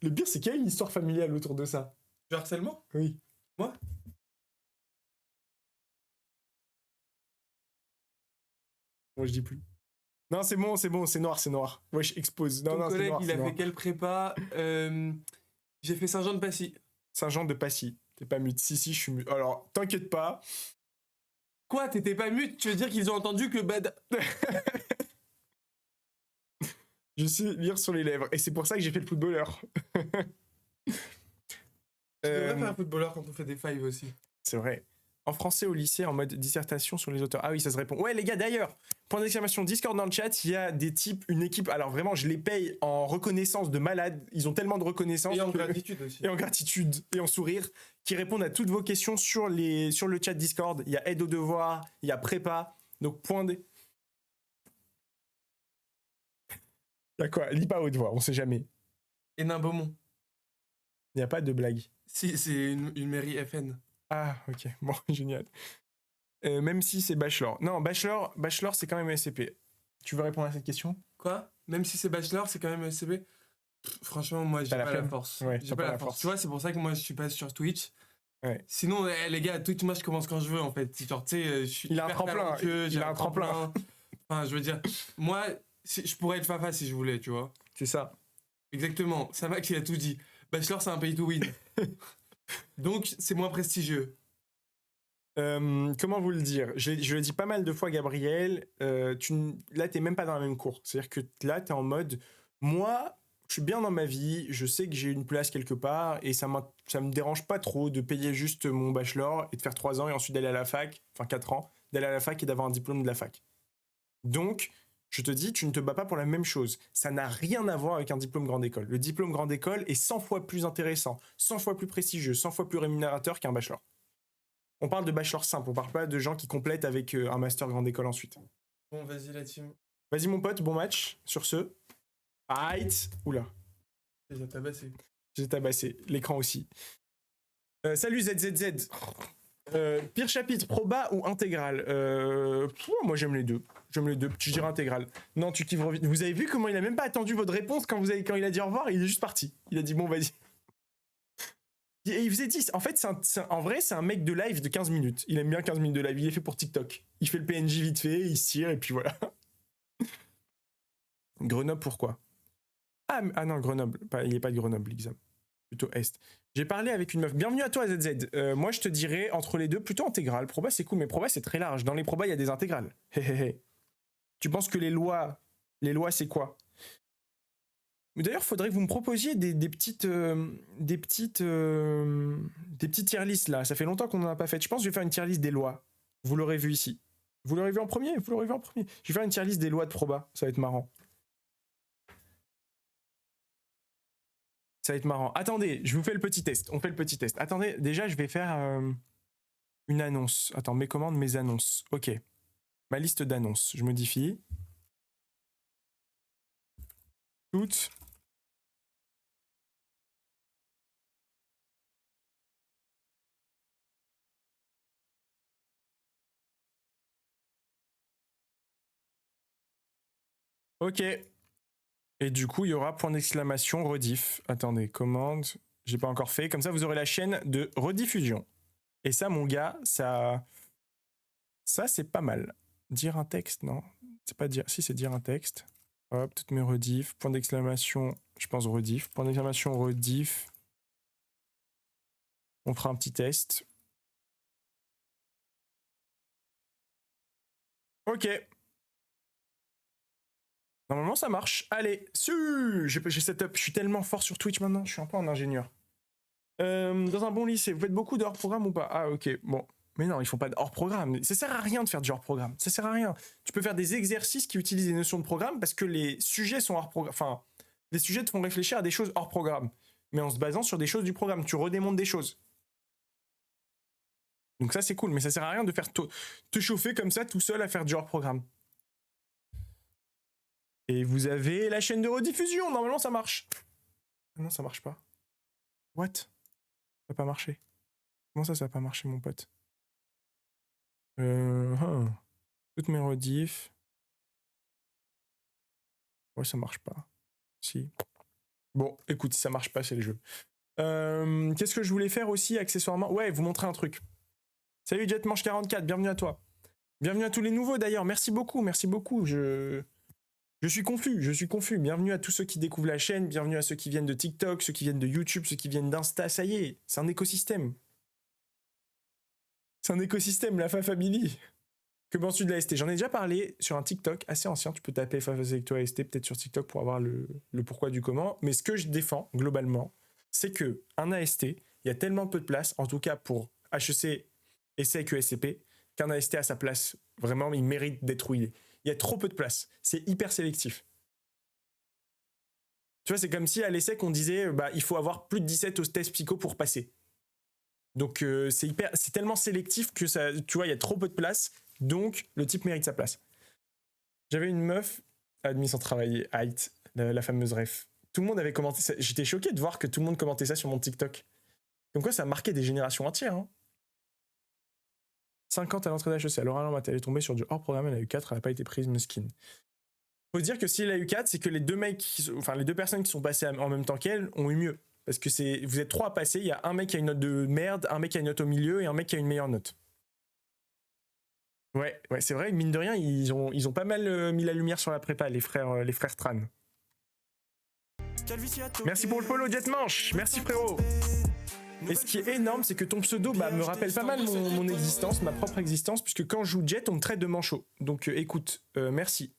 Le pire, c'est qu'il y a une histoire familiale autour de ça. Du harcèlement? Oui. Moi? Moi, je dis plus. Non, c'est bon, c'est noir. Ouais, je expose. Ton Non, c'est collègue, noir. il a fait quelle prépa? J'ai fait Saint-Jean-de-Passy. Saint-Jean de Passy. T'es pas mute. Si, je suis mute. Alors, t'inquiète pas. Quoi, t'étais pas mute? Tu veux dire qu'ils ont entendu que Bad... Je sais lire sur les lèvres. Et c'est pour ça que j'ai fait le footballeur. Tu devrais faire un footballeur quand on fait des fives aussi. C'est vrai. En français au lycée, en mode dissertation sur les auteurs. Ah oui, ça se répond. Ouais, les gars, d'ailleurs, point d'exclamation Discord dans le chat, il y a des types, une équipe. Alors vraiment, je les paye en reconnaissance de malades. Ils ont tellement de reconnaissance. Et en gratitude aussi. Et en gratitude et en sourire, qui répondent à toutes vos questions sur le chat Discord. Il y a aide aux devoirs, il y a prépa. Donc, Il y a quoi? Lis pas à haute voix, on sait jamais. Et Nain-Beaumont. Il n'y a pas de blague. Si, c'est une mairie FN. Ah, ok. Bon, génial. Même si c'est bachelor. Non, bachelor, c'est quand même SCP. Tu veux répondre à cette question? Quoi? Même si c'est bachelor, c'est quand même SCP? Franchement, moi, j'ai pas la force. Ouais, j'ai pas la force. Tu vois, c'est pour ça que moi, je suis pas sur Twitch. Ouais. Sinon, les gars, Twitch, moi, je commence quand je veux, en fait. Genre, tu sais, je suis il a un tremplin. Il a un tremplin. Enfin, je veux dire, moi, je pourrais être Fafa si je voulais, tu vois. C'est ça. Exactement. Samax, il a tout dit. Bachelor, c'est un pay to win. Donc, c'est moins prestigieux. Comment vous le dire? Je le dis pas mal de fois, Gabriel. Là, t'es même pas dans la même cour. C'est-à-dire que là, t'es en mode, moi, je suis bien dans ma vie, je sais que j'ai une place quelque part, et ça me dérange pas trop de payer juste mon bachelor et de faire 3 ans et ensuite d'aller à la fac, enfin 4 ans, d'aller à la fac et d'avoir un diplôme de la fac. Donc, je te dis, tu ne te bats pas pour la même chose. Ça n'a rien à voir avec un diplôme grande école. Le diplôme grande école est 100 fois plus intéressant, 100 fois plus prestigieux, 100 fois plus rémunérateur qu'un bachelor. On parle de bachelor simple, on parle pas de gens qui complètent avec un master grande école ensuite. Bon, vas-y, la team. Vas-y, mon pote, bon match sur ce. Aïe. Oula. J'ai tabassé. L'écran aussi. Salut ZZZ. Pire chapitre, proba ou intégral? Moi j'aime les deux. Je dirais intégral. Non, tu kiffes vite. Vous avez vu comment il a même pas attendu votre réponse quand il a dit au revoir? Il est juste parti. Il a dit bon, vas-y. Et il faisait 10. En fait, en vrai, c'est un mec de live de 15 minutes. Il aime bien 15 minutes de live. Il est fait pour TikTok. Il fait le PNJ vite fait, il se tire et puis voilà. Grenoble, pourquoi? Ah non, Grenoble. Il n'est pas de Grenoble, l'examen. Plutôt Est. J'ai parlé avec une meuf. Bienvenue à toi, ZZ. Moi, je te dirais, entre les deux, plutôt intégral. Proba, c'est cool, mais proba, c'est très large. Dans les probas, il y a des intégrales. Tu penses que les lois, c'est quoi? Mais d'ailleurs, il faudrait que vous me proposiez des petites tier lists, là. Ça fait longtemps qu'on n'en a pas fait. Je pense que je vais faire une tier list des lois. Vous l'aurez vu ici. Vous l'aurez vu en premier? Je vais faire une tier list des lois de proba. Ça va être marrant. Attendez, je vous fais le petit test. On fait le petit test. Attendez, déjà, je vais faire une annonce. Attends, mes annonces. Ok. Ma liste d'annonces. Je modifie. Toutes. Ok. Et du coup, il y aura point d'exclamation rediff. Attendez, commande. J'ai pas encore fait. Comme ça, vous aurez la chaîne de rediffusion. Et ça, mon gars, ça c'est pas mal. Dire un texte, non? C'est pas dire. Si, c'est dire un texte. Hop, toutes mes rediff. Point d'exclamation, je pense rediff. Point d'exclamation rediff. On fera un petit test. Ok. Normalement, ça marche. Allez, j'ai setup. Je suis tellement fort sur Twitch maintenant. Je suis un peu un ingénieur. Dans un bon lycée, vous faites beaucoup de hors-programme ou pas? Ah, ok, bon. Mais non, ils font pas de hors-programme. Ça sert à rien de faire du hors-programme. Ça sert à rien. Tu peux faire des exercices qui utilisent des notions de programme parce que les sujets sont hors-programme. Enfin, les sujets te font réfléchir à des choses hors programme. Mais en se basant sur des choses du programme. Tu redémontes des choses. Donc ça, c'est cool. Mais ça sert à rien de faire te chauffer comme ça tout seul à faire du hors-programme. Et vous avez la chaîne de rediffusion. Normalement, ça marche. Non, ça marche pas. What? Ça va pas marcher. Comment ça va pas marcher, mon pote? Toutes mes rediffs. Ouais, ça marche pas. Si. Bon, écoute, si ça marche pas, c'est le jeu. Qu'est-ce que je voulais faire aussi, accessoirement? Ouais, vous montrer un truc. Salut Jetmanche44, bienvenue à toi. Bienvenue à tous les nouveaux, d'ailleurs. Merci beaucoup, merci beaucoup. Je suis confus. Bienvenue à tous ceux qui découvrent la chaîne. Bienvenue à ceux qui viennent de TikTok, ceux qui viennent de YouTube, ceux qui viennent d'Insta. Ça y est, c'est un écosystème. C'est un écosystème, la Family. Que penses-tu de l'AST? J'en ai déjà parlé sur un TikTok assez ancien. Tu peux taper Favasecto AST peut-être sur TikTok pour avoir le pourquoi du comment. Mais ce que je défends, globalement, c'est que un AST, il y a tellement peu de place, en tout cas pour HEC, ESSEC, ESCP, qu'un AST à sa place, vraiment, il mérite d'être où il est. Il y a trop peu de place. C'est hyper sélectif. Tu vois, c'est comme si à l'ESSEC, on disait il faut avoir plus de 17 au test psycho pour passer. Donc c'est tellement sélectif que ça, tu vois, il y a trop peu de place. Donc le type mérite sa place. J'avais une meuf admise sans travailler, Height, la fameuse ref. Tout le monde avait commenté ça. J'étais choqué de voir que tout le monde commentait ça sur mon TikTok. Comme quoi ça a marqué des générations entières. Hein. 50 à l'entrée d'HEC. Alors elle est tombée sur du hors programme, elle a eu 4, elle n'a pas été prise, mesquine. Faut dire que si elle a eu 4, c'est que les deux personnes qui sont passées en même temps qu'elle ont eu mieux. Parce que vous êtes 3 à passer, il y a un mec qui a une note de merde, un mec qui a une note au milieu et un mec qui a une meilleure note. Ouais, c'est vrai, mine de rien, ils ont pas mal mis la lumière sur la prépa, les frères Tran. Merci pour le follow, Jetmanche. Merci frérot. Et ce qui est énorme, c'est que ton pseudo me rappelle pas mal mon existence, ma propre existence, puisque quand je joue Jet, on me traite de manchot. Donc écoute, merci.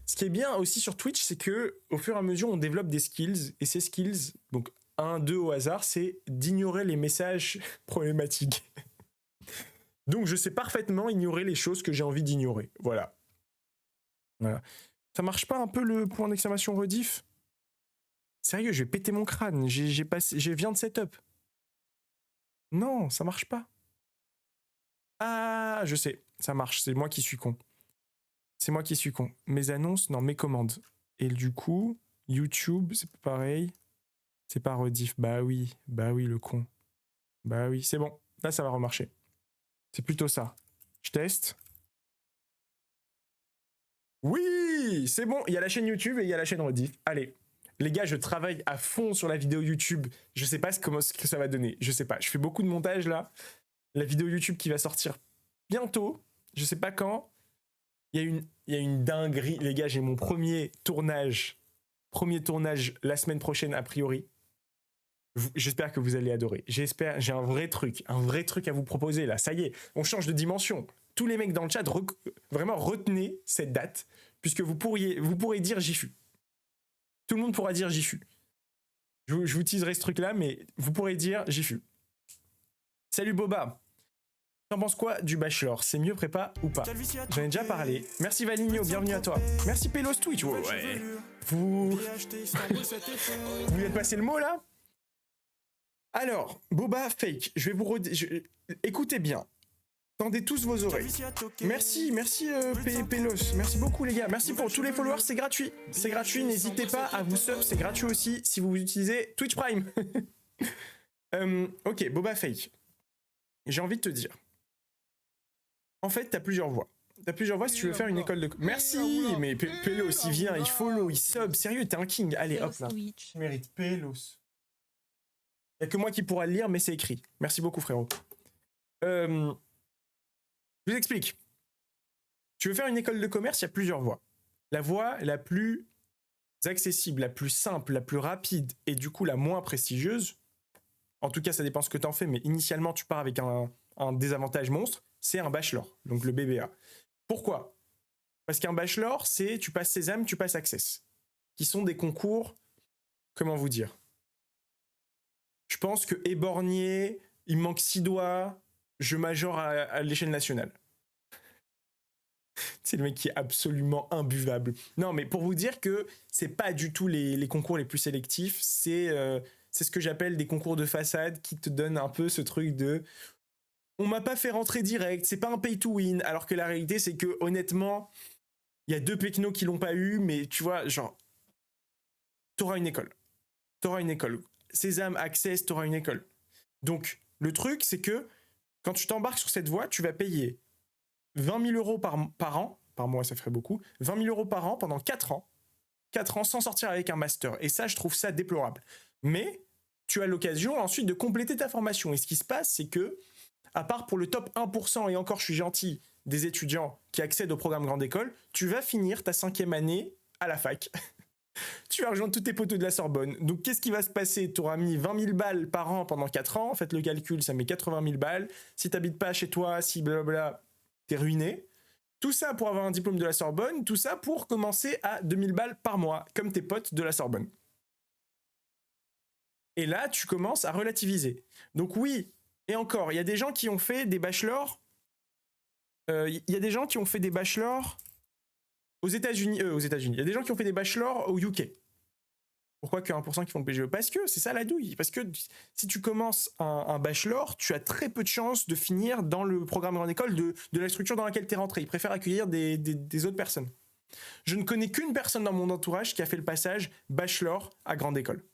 Ce qui est bien aussi sur Twitch, c'est que au fur et à mesure, on développe des skills, et ces skills, donc 1, 2 au hasard, c'est d'ignorer les messages problématiques. Donc je sais parfaitement ignorer les choses que j'ai envie d'ignorer. Voilà. Ça marche pas un peu le point d'exclamation rediff? Sérieux, je vais péter mon crâne. Je viens de setup. Non, ça marche pas. Ah, je sais, ça marche. C'est moi qui suis con. Mes annonces, non, mes commandes. Et du coup, YouTube, c'est pareil. C'est pas rediff. Bah oui, le con. Bah oui, c'est bon. Là, ça va remarcher. C'est plutôt ça. Je teste. Oui, c'est bon. Il y a la chaîne YouTube et il y a la chaîne rediff. Allez. Les gars, je travaille à fond sur la vidéo YouTube. Je sais pas ce que ça va donner. Je sais pas. Je fais beaucoup de montage là. La vidéo YouTube qui va sortir bientôt. Je sais pas quand. Il y a une dinguerie. Les gars, j'ai mon premier tournage la semaine prochaine a priori. J'espère que vous allez adorer. J'ai un vrai truc à vous proposer là. Ça y est, on change de dimension. Tous les mecs dans le chat, vraiment retenez cette date, puisque vous pourrez dire j'y fus. Tout le monde pourra dire j'y fus. Je vous teaserai ce truc là, mais vous pourrez dire j'y fus. Salut Boba. T'en penses quoi du bachelor? C'est mieux prépa ou pas? J'en ai déjà parlé. Merci Valigno, bienvenue à toi. Merci Pelos Twitch. Oh, ouais. Vous lui êtes passé le mot là? Alors, Boba fake. Je vais vous écoutez bien. Tendez tous vos oreilles. Merci Pelos. Merci beaucoup les gars. Merci pour tous les followers, c'est gratuit. C'est gratuit, n'hésitez pas à vous sub, c'est gratuit aussi si vous utilisez Twitch Prime. Ok, Boba fake. J'ai envie de te dire. En fait, t'as plusieurs voies. Si tu veux faire une école de... Merci, mais Pelos, il vient, il follow, il sub. Sérieux, t'es un king. Allez, hop là. Tu mérites Pelos. Il n'y a que moi qui pourra le lire, mais c'est écrit. Merci beaucoup, frérot. Je vous explique. Tu veux faire une école de commerce, il y a plusieurs voies. La voie la plus accessible, la plus simple, la plus rapide et du coup la moins prestigieuse, en tout cas ça dépend ce que tu en fais, mais initialement tu pars avec un désavantage monstre, c'est un bachelor, donc le BBA. Pourquoi? Parce qu'un bachelor, c'est tu passes Sésame, tu passes Access, qui sont des concours, comment vous dire. Je pense que éborgné, il me manque 6 doigts, je majore à l'échelle nationale. C'est le mec qui est absolument imbuvable. Non, mais pour vous dire que c'est pas du tout les concours les plus sélectifs, c'est ce que j'appelle des concours de façade qui te donnent un peu ce truc de on m'a pas fait rentrer direct, c'est pas un pay to win, alors que la réalité c'est que honnêtement, il y a 2 pecnos qui l'ont pas eu, mais tu vois, genre, t'auras une école. T'auras une école. Sésame, Access, t'auras une école. Donc, le truc, c'est que quand tu t'embarques sur cette voie, tu vas payer 20 000 euros par an, par mois ça ferait beaucoup, 20 000 euros par an pendant 4 ans. 4 ans sans sortir avec un master. Et ça, je trouve ça déplorable. Mais tu as l'occasion ensuite de compléter ta formation. Et ce qui se passe, c'est que, à part pour le top 1%, et encore je suis gentil, des étudiants qui accèdent au programme Grande École, tu vas finir ta 5e année à la fac. Tu vas rejoindre tous tes poteaux de la Sorbonne. Donc qu'est-ce qui va se passer? Tu auras mis 20 000 balles par an pendant 4 ans. Faites le calcul, ça met 80 000 balles. Si t'habites pas chez toi, si blablabla, t'es ruiné. Tout ça pour avoir un diplôme de la Sorbonne, tout ça pour commencer à 2000 balles par mois, comme tes potes de la Sorbonne. Et là, tu commences à relativiser. Donc oui, et encore, il y a des gens qui ont fait des bachelors. Il y a des gens qui ont fait des bachelors aux États-Unis. Il y a des gens qui ont fait des bachelors au UK. Pourquoi que 1% qui font le PGE? Parce que c'est ça la douille. Parce que si tu commences un bachelor, tu as très peu de chances de finir dans le programme Grande École de la structure dans laquelle tu es rentré. Ils préfèrent accueillir des autres personnes. Je ne connais qu'une personne dans mon entourage qui a fait le passage bachelor à Grande École.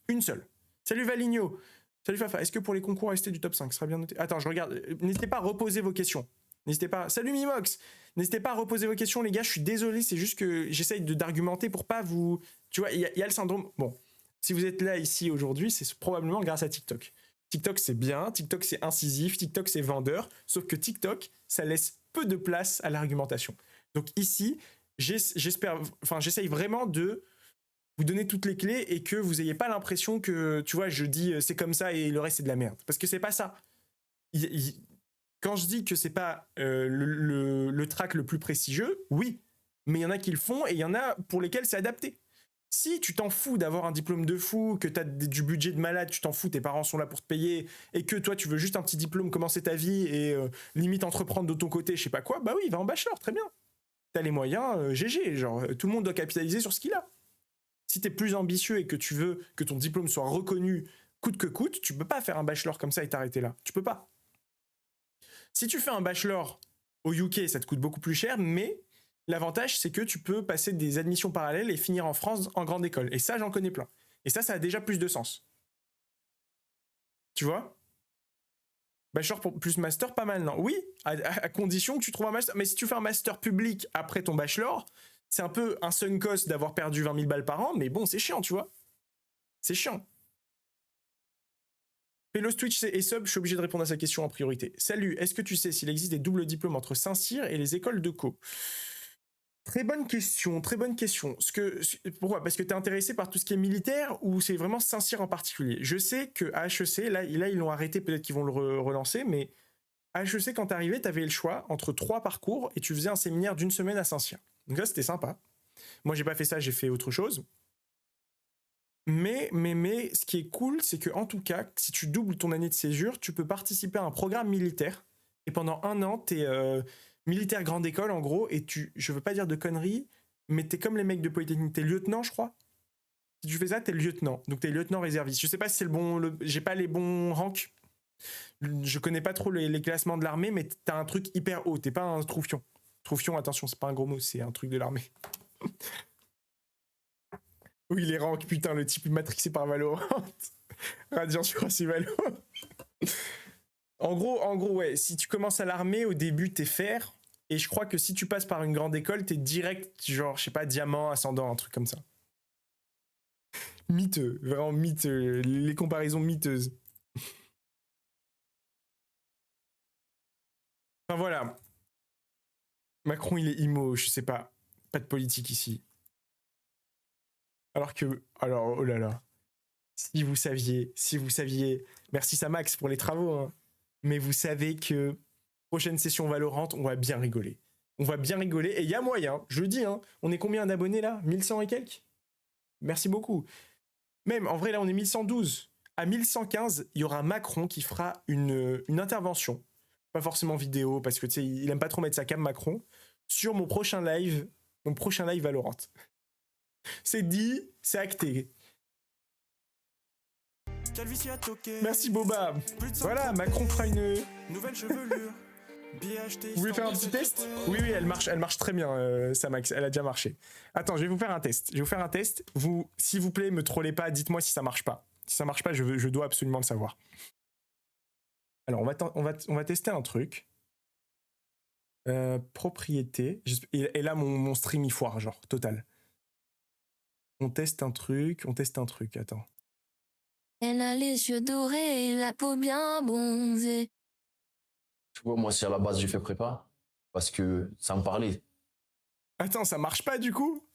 Une seule. Salut Valigno. Salut Fafa. Est-ce que pour les concours restés du top 5, ce serait bien noté? Attends, je regarde. N'hésitez pas à reposer vos questions. N'hésitez pas. Salut Mimox. N'hésitez pas à reposer vos questions, les gars. Je suis désolé, c'est juste que j'essaye d'argumenter pour pas vous. Tu vois, il y a le syndrome. Bon, si vous êtes là ici aujourd'hui, c'est probablement grâce à TikTok. TikTok, c'est bien. TikTok, c'est incisif. TikTok, c'est vendeur. Sauf que TikTok, ça laisse peu de place à l'argumentation. Donc ici, j'essaye vraiment de vous donner toutes les clés et que vous ayez pas l'impression que, tu vois, je dis c'est comme ça et le reste c'est de la merde. Parce que c'est pas ça. Quand je dis que c'est pas le track le plus prestigieux, oui, mais il y en a qui le font et il y en a pour lesquels c'est adapté. Si tu t'en fous d'avoir un diplôme de fou, que tu as du budget de malade, tu t'en fous, tes parents sont là pour te payer, et que toi tu veux juste un petit diplôme, commencer ta vie et limite entreprendre de ton côté, je sais pas quoi, bah oui, va en bachelor, très bien. T'as les moyens, GG, genre tout le monde doit capitaliser sur ce qu'il a. Si t'es plus ambitieux et que tu veux que ton diplôme soit reconnu coûte que coûte, tu peux pas faire un bachelor comme ça et t'arrêter là. Tu peux pas. Si tu fais un bachelor au UK, ça te coûte beaucoup plus cher, mais l'avantage, c'est que tu peux passer des admissions parallèles et finir en France en grande école. Et ça, j'en connais plein. Et ça a déjà plus de sens. Tu vois? Bachelor plus master, pas mal, non? Oui, à condition que tu trouves un master. Mais si tu fais un master public après ton bachelor, c'est un peu un sunk cost d'avoir perdu 20 000 balles par an, mais bon, c'est chiant, tu vois? C'est chiant. Pelos Twitch et Sub, je suis obligé de répondre à sa question en priorité. Salut, est-ce que tu sais s'il existe des doubles diplômes entre Saint-Cyr et les écoles de co? Très bonne question, très bonne question. Pourquoi? Parce que tu es intéressé par tout ce qui est militaire ou c'est vraiment Saint-Cyr en particulier? Je sais qu'à HEC, là ils l'ont arrêté, peut-être qu'ils vont le relancer, mais à HEC, quand t'arrivais, t'avais le choix entre 3 parcours et tu faisais un séminaire d'1 semaine à Saint-Cyr. Donc là, c'était sympa. Moi, j'ai pas fait ça, j'ai fait autre chose. Mais, ce qui est cool, c'est que en tout cas, si tu doubles ton année de césure, tu peux participer à un programme militaire. Et pendant 1 an, t'es militaire grande école, en gros, et je veux pas dire de conneries, mais t'es comme les mecs de Polytechnique, t'es lieutenant, je crois. Si tu fais ça, t'es lieutenant. Donc t'es lieutenant réserviste. Je sais pas si c'est le bon... j'ai pas les bons ranks. Je connais pas trop les classements de l'armée, mais t'as un truc hyper haut. T'es pas un troufion. Troufion, attention, c'est pas un gros mot, c'est un truc de l'armée. Oui, les ranks, putain, le type matrixé par Valorant. Radiant sur c'est Valorant. En gros, ouais, si tu commences à l'armée, au début, t'es fer. Et je crois que si tu passes par une grande école, t'es direct, genre, je sais pas, diamant, ascendant, un truc comme ça. Miteux, vraiment miteux. Les comparaisons miteuses. Enfin voilà. Macron, il est IMO, je sais pas. Pas de politique ici. Alors, oh là là. Si vous saviez. Merci Samax pour les travaux, hein. Mais vous savez que prochaine session Valorant, on va bien rigoler. On va bien rigoler. Et il y a moyen, je le dis, hein. On est combien d'abonnés là? 1100 et quelques? Merci beaucoup. Même, en vrai, là, on est 1112. À 1115, il y aura Macron qui fera une intervention. Pas forcément vidéo, parce que tu sais, il aime pas trop mettre sa cam Macron. Sur mon prochain live Valorant. C'est dit, c'est acté. Merci Boba. Voilà, Macron fera une nouvelle chevelure. Vous voulez faire un petit test? Oui, elle marche très bien, Samax, elle a déjà marché. Attends, je vais vous faire un test. Vous, s'il vous plaît, me trollez pas, dites-moi si ça marche pas. Si ça marche pas, je dois absolument le savoir. Alors, on va tester un truc. Propriété. Et là, mon stream, il foire, genre, total. On teste un truc, attends. Elle a les yeux dorés et la peau bien bronzée. Tu vois, moi, si à la base j'ai fait prépa, parce que ça me parlait. Attends, ça marche pas du coup?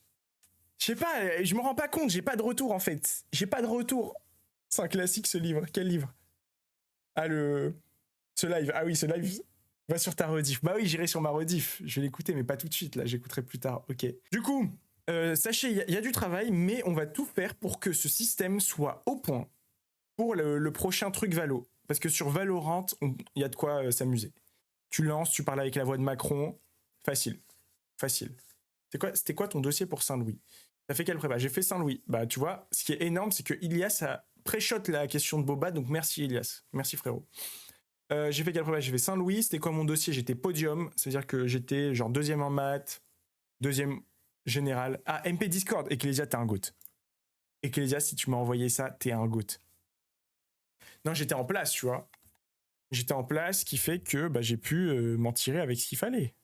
Je sais pas, je me rends pas compte, j'ai pas de retour en fait. J'ai pas de retour. C'est un classique ce livre. Quel livre? Ah, ce live. Ah oui, ce live. Va sur ta rediff. Bah oui, j'irai sur ma rediff. Je vais l'écouter, mais pas tout de suite, là, j'écouterai plus tard. Ok. Du coup, sachez, il y a du travail, mais on va tout faire pour que ce système soit au point pour le prochain truc Valo. Parce que sur Valorant, il y a de quoi s'amuser. Tu lances, tu parles avec la voix de Macron. Facile. C'était quoi ton dossier pour Saint-Louis? T'as fait quelle prépa? J'ai fait Saint-Louis. Bah, tu vois, ce qui est énorme, c'est que Ilias a pré-shot la question de Boba, donc merci Ilias. Merci frérot. J'ai fait quelle prépa? J'ai fait Saint-Louis. C'était quoi mon dossier? J'étais podium, c'est-à-dire que j'étais genre deuxième en maths, deuxième général. Ah, MP Discord. Ecclesia, t'es un goat. Ecclesia, si tu m'as envoyé ça, t'es un goat. Non, j'étais en place, tu vois. J'étais en place, ce qui fait que bah, j'ai pu m'en tirer avec ce qu'il fallait.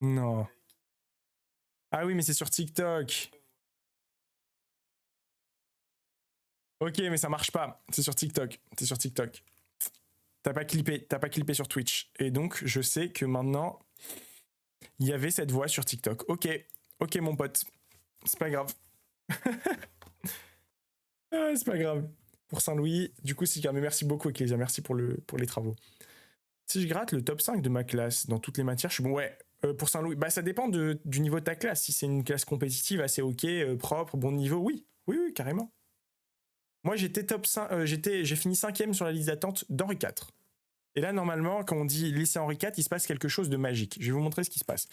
Non. Ah oui, mais c'est sur TikTok. Ok, mais ça marche pas. C'est sur TikTok. T'as pas clippé sur Twitch. Et donc, je sais que maintenant, il y avait cette voix sur TikTok. Ok, mon pote. C'est pas grave. C'est pas grave. Pour Saint-Louis, du coup, mais merci beaucoup, Ecclesia. Merci pour les travaux. Si je gratte le top 5 de ma classe dans toutes les matières, je suis bon, ouais. Pour Saint-Louis, bah ça dépend du niveau de ta classe. Si c'est une classe compétitive assez ok, propre, bon niveau, oui, carrément. Moi, j'étais top 5, j'ai fini 5e sur la liste d'attente d'Henri IV. Et là, normalement, quand on dit lycée Henri IV, il se passe quelque chose de magique. Je vais vous montrer ce qui se passe.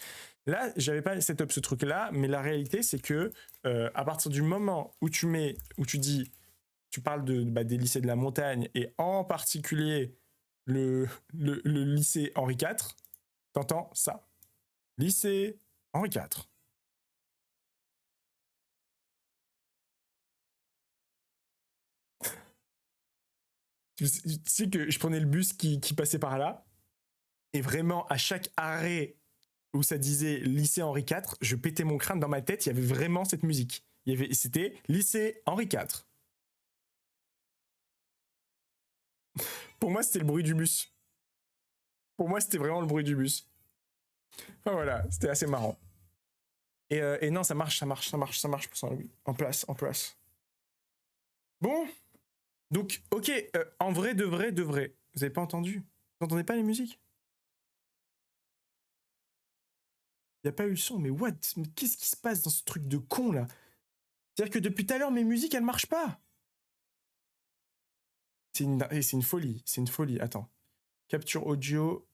Là, j'avais pas set up ce truc-là, mais la réalité, c'est que à partir du moment où tu parles des lycées de la montagne et en particulier le lycée Henri IV, t'entends ça. Lycée Henri IV. Tu sais que je prenais le bus qui passait par là, et vraiment, à chaque arrêt où ça disait lycée Henri IV, je pétais mon crâne dans ma tête, il y avait vraiment cette musique. C'était lycée Henri IV. Pour moi, c'était le bruit du bus. Pour moi, c'était vraiment le bruit du bus. Enfin voilà, c'était assez marrant. Et non, ça marche pour Saint-Louis. En place. Bon. Donc, ok, en vrai, de vrai. Vous avez pas entendu? Vous entendez pas les musiques? Il n'y a pas eu le son, mais what? Mais qu'est-ce qui se passe dans ce truc de con, là? C'est-à-dire que depuis tout à l'heure, mes musiques, elles marchent pas. C'est une folie. Attends. Capture audio,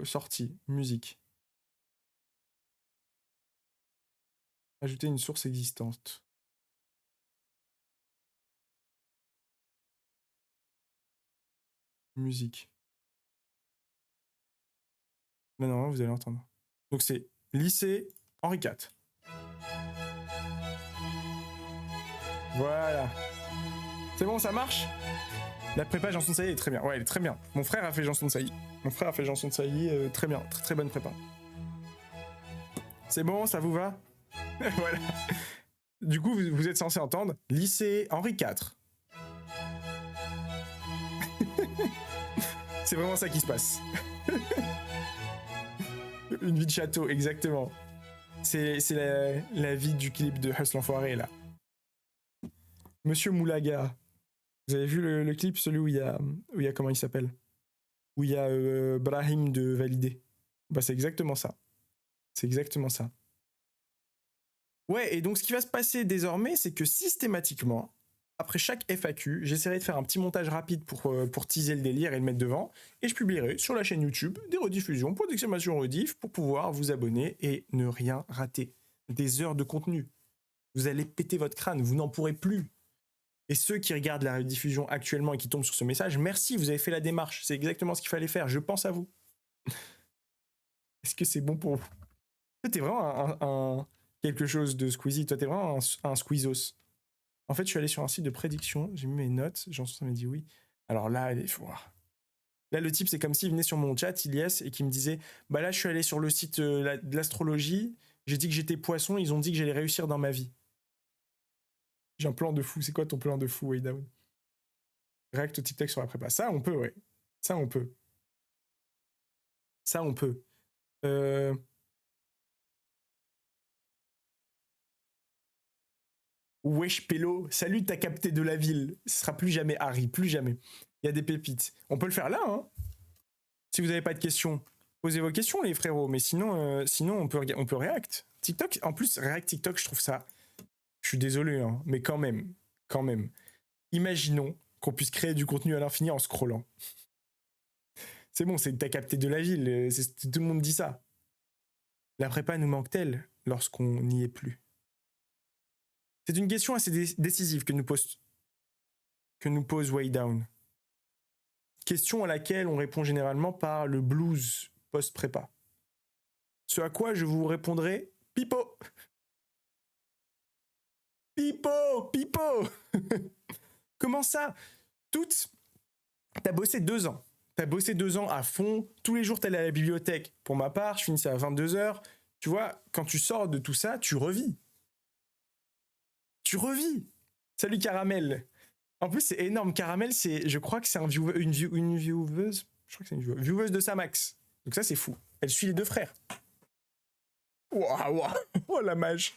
sortie, musique. Ajouter une source existante. Musique. Non, vous allez entendre. Donc c'est lycée Henri IV. Voilà. C'est bon, ça marche? La prépa Janson de Sailly est très bien. Ouais, elle est très bien. Mon frère a fait Janson de Sailly. Très bien. Très bonne prépa. C'est bon, ça vous va? Voilà. Du coup, vous êtes censé entendre lycée Henri IV. C'est vraiment ça qui se passe. Une vie de château, exactement. C'est la vie du clip de Hustle l'Enfoiré, là. Monsieur Moulaga. Vous avez vu le clip, celui où il y a comment il s'appelle? où il y a Brahim de valider. Bah, c'est exactement ça. C'est exactement ça. Ouais, et donc ce qui va se passer désormais, c'est que systématiquement, après chaque FAQ, j'essaierai de faire un petit montage rapide pour teaser le délire et le mettre devant, et je publierai sur la chaîne YouTube des rediffusions, point d'exclamation rediff, pour pouvoir vous abonner et ne rien rater. Des heures de contenu. Vous allez péter votre crâne, vous n'en pourrez plus. Et ceux qui regardent la rediffusion actuellement et qui tombent sur ce message, merci, vous avez fait la démarche, c'est exactement ce qu'il fallait faire, je pense à vous. Est-ce que c'est bon pour vous? Toi, t'es vraiment quelque chose de Squeezie, toi t'es vraiment un Squeezos. En fait, je suis allé sur un site de prédiction, j'ai mis mes notes, Jean-François m'a dit oui. Alors là, là, le type, c'est comme s'il venait sur mon chat, Ilyes, et qui me disait, bah là, je suis allé sur le site de l'astrologie, j'ai dit que j'étais poisson, ils ont dit que j'allais réussir dans ma vie. J'ai un plan de fou, c'est quoi ton plan de fou, Waydown? React au TikTok sur la prépa. Ça, on peut, ouais. Ça, on peut. Ça, on peut. Wesh Pélo, salut, t'as capté de la ville. Ce sera plus jamais Harry, plus jamais. Il y a des pépites. On peut le faire là, hein. Si vous n'avez pas de questions, posez vos questions, les frérots. Mais sinon, on peut React. TikTok, en plus, React TikTok, je trouve ça... Je suis désolé, hein, mais quand même. Imaginons qu'on puisse créer du contenu à l'infini en scrollant. C'est bon, c'est t'as capté de la ville. Tout le monde dit ça. La prépa nous manque-t-elle lorsqu'on n'y est plus? C'est une question assez décisive que nous pose Waydown. Question à laquelle on répond généralement par le blues post-prépa. Ce à quoi je vous répondrai Pipo. Pipo. Comment ça? T'as bossé 2 ans. T'as bossé 2 ans à fond. Tous les jours, t'allais à la bibliothèque. Pour ma part, je finissais à 22h. Tu vois, quand tu sors de tout ça, tu revis. Salut Caramel. En plus, c'est énorme. Caramel, je crois que c'est une vieweuse. Je crois que c'est une vieweuse de Samax. Donc ça, c'est fou. Elle suit les 2 frères. Waouh. Oh la mage.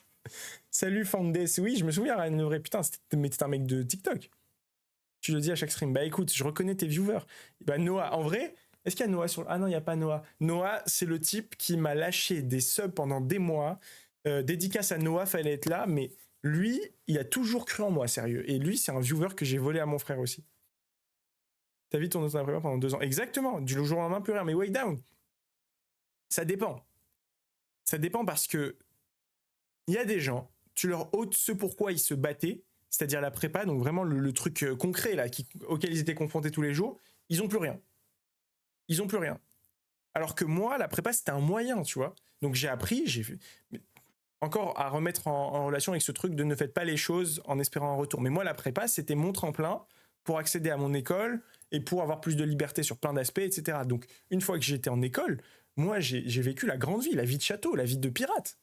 Salut Fandes. Oui, je me souviens, Ryan Levré. Putain, mais t'es un mec de TikTok. Tu le dis à chaque stream. Bah écoute, je reconnais tes viewers. Bah Noah, en vrai, est-ce qu'il y a Noah sur... Ah non, il n'y a pas Noah. Noah, c'est le type qui m'a lâché des subs pendant des mois. Dédicace à Noah, fallait être là, mais lui, il a toujours cru en moi, sérieux. Et lui, c'est un viewer que j'ai volé à mon frère aussi. T'as vu ton autre prépa pendant 2 ans. Exactement, du jour au lendemain, plus rien. Mais way down, ça dépend. Ça dépend parce que il y a des gens, tu leur ôtes ce pourquoi ils se battaient, c'est-à-dire la prépa, donc vraiment le truc concret là, auquel ils étaient confrontés tous les jours, ils ont plus rien. Alors que moi, la prépa, c'était un moyen, tu vois. Donc j'ai appris, j'ai fait... Encore à remettre en relation avec ce truc de ne faites pas les choses en espérant un retour. Mais moi, la prépa, c'était mon tremplin pour accéder à mon école et pour avoir plus de liberté sur plein d'aspects, etc. Donc, une fois que j'étais en école, moi, j'ai vécu la grande vie, la vie de château, la vie de pirate.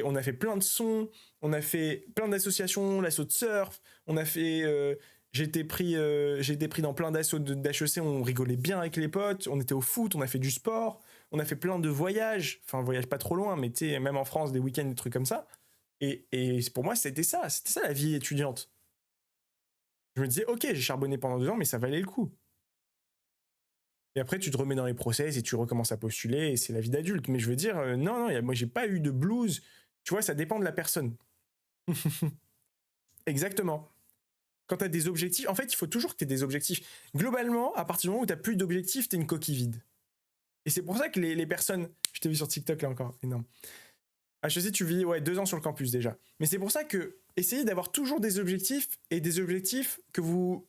On a fait plein de sons, on a fait plein d'associations, l'assaut de surf, on a fait... j'ai été pris dans plein d'assauts d'HEC, on rigolait bien avec les potes, on était au foot, on a fait du sport... On a fait plein de voyages, enfin voyage pas trop loin, mais tu sais, même en France, des week-ends, des trucs comme ça. Et pour moi, c'était ça la vie étudiante. Je me disais, ok, j'ai charbonné pendant 2 ans, mais ça valait le coup. Et après, tu te remets dans les process et tu recommences à postuler, et c'est la vie d'adulte. Mais je veux dire, non, moi, j'ai pas eu de blues. Tu vois, ça dépend de la personne. Exactement. Quand t'as des objectifs, en fait, il faut toujours que t'aies des objectifs. Globalement, à partir du moment où t'as plus d'objectifs, t'es une coquille vide. Et c'est pour ça que les personnes... Je t'ai vu sur TikTok là encore, énorme. HEC, tu vis 2 ans sur le campus déjà. Mais c'est pour ça que essayez d'avoir toujours des objectifs et des objectifs que vous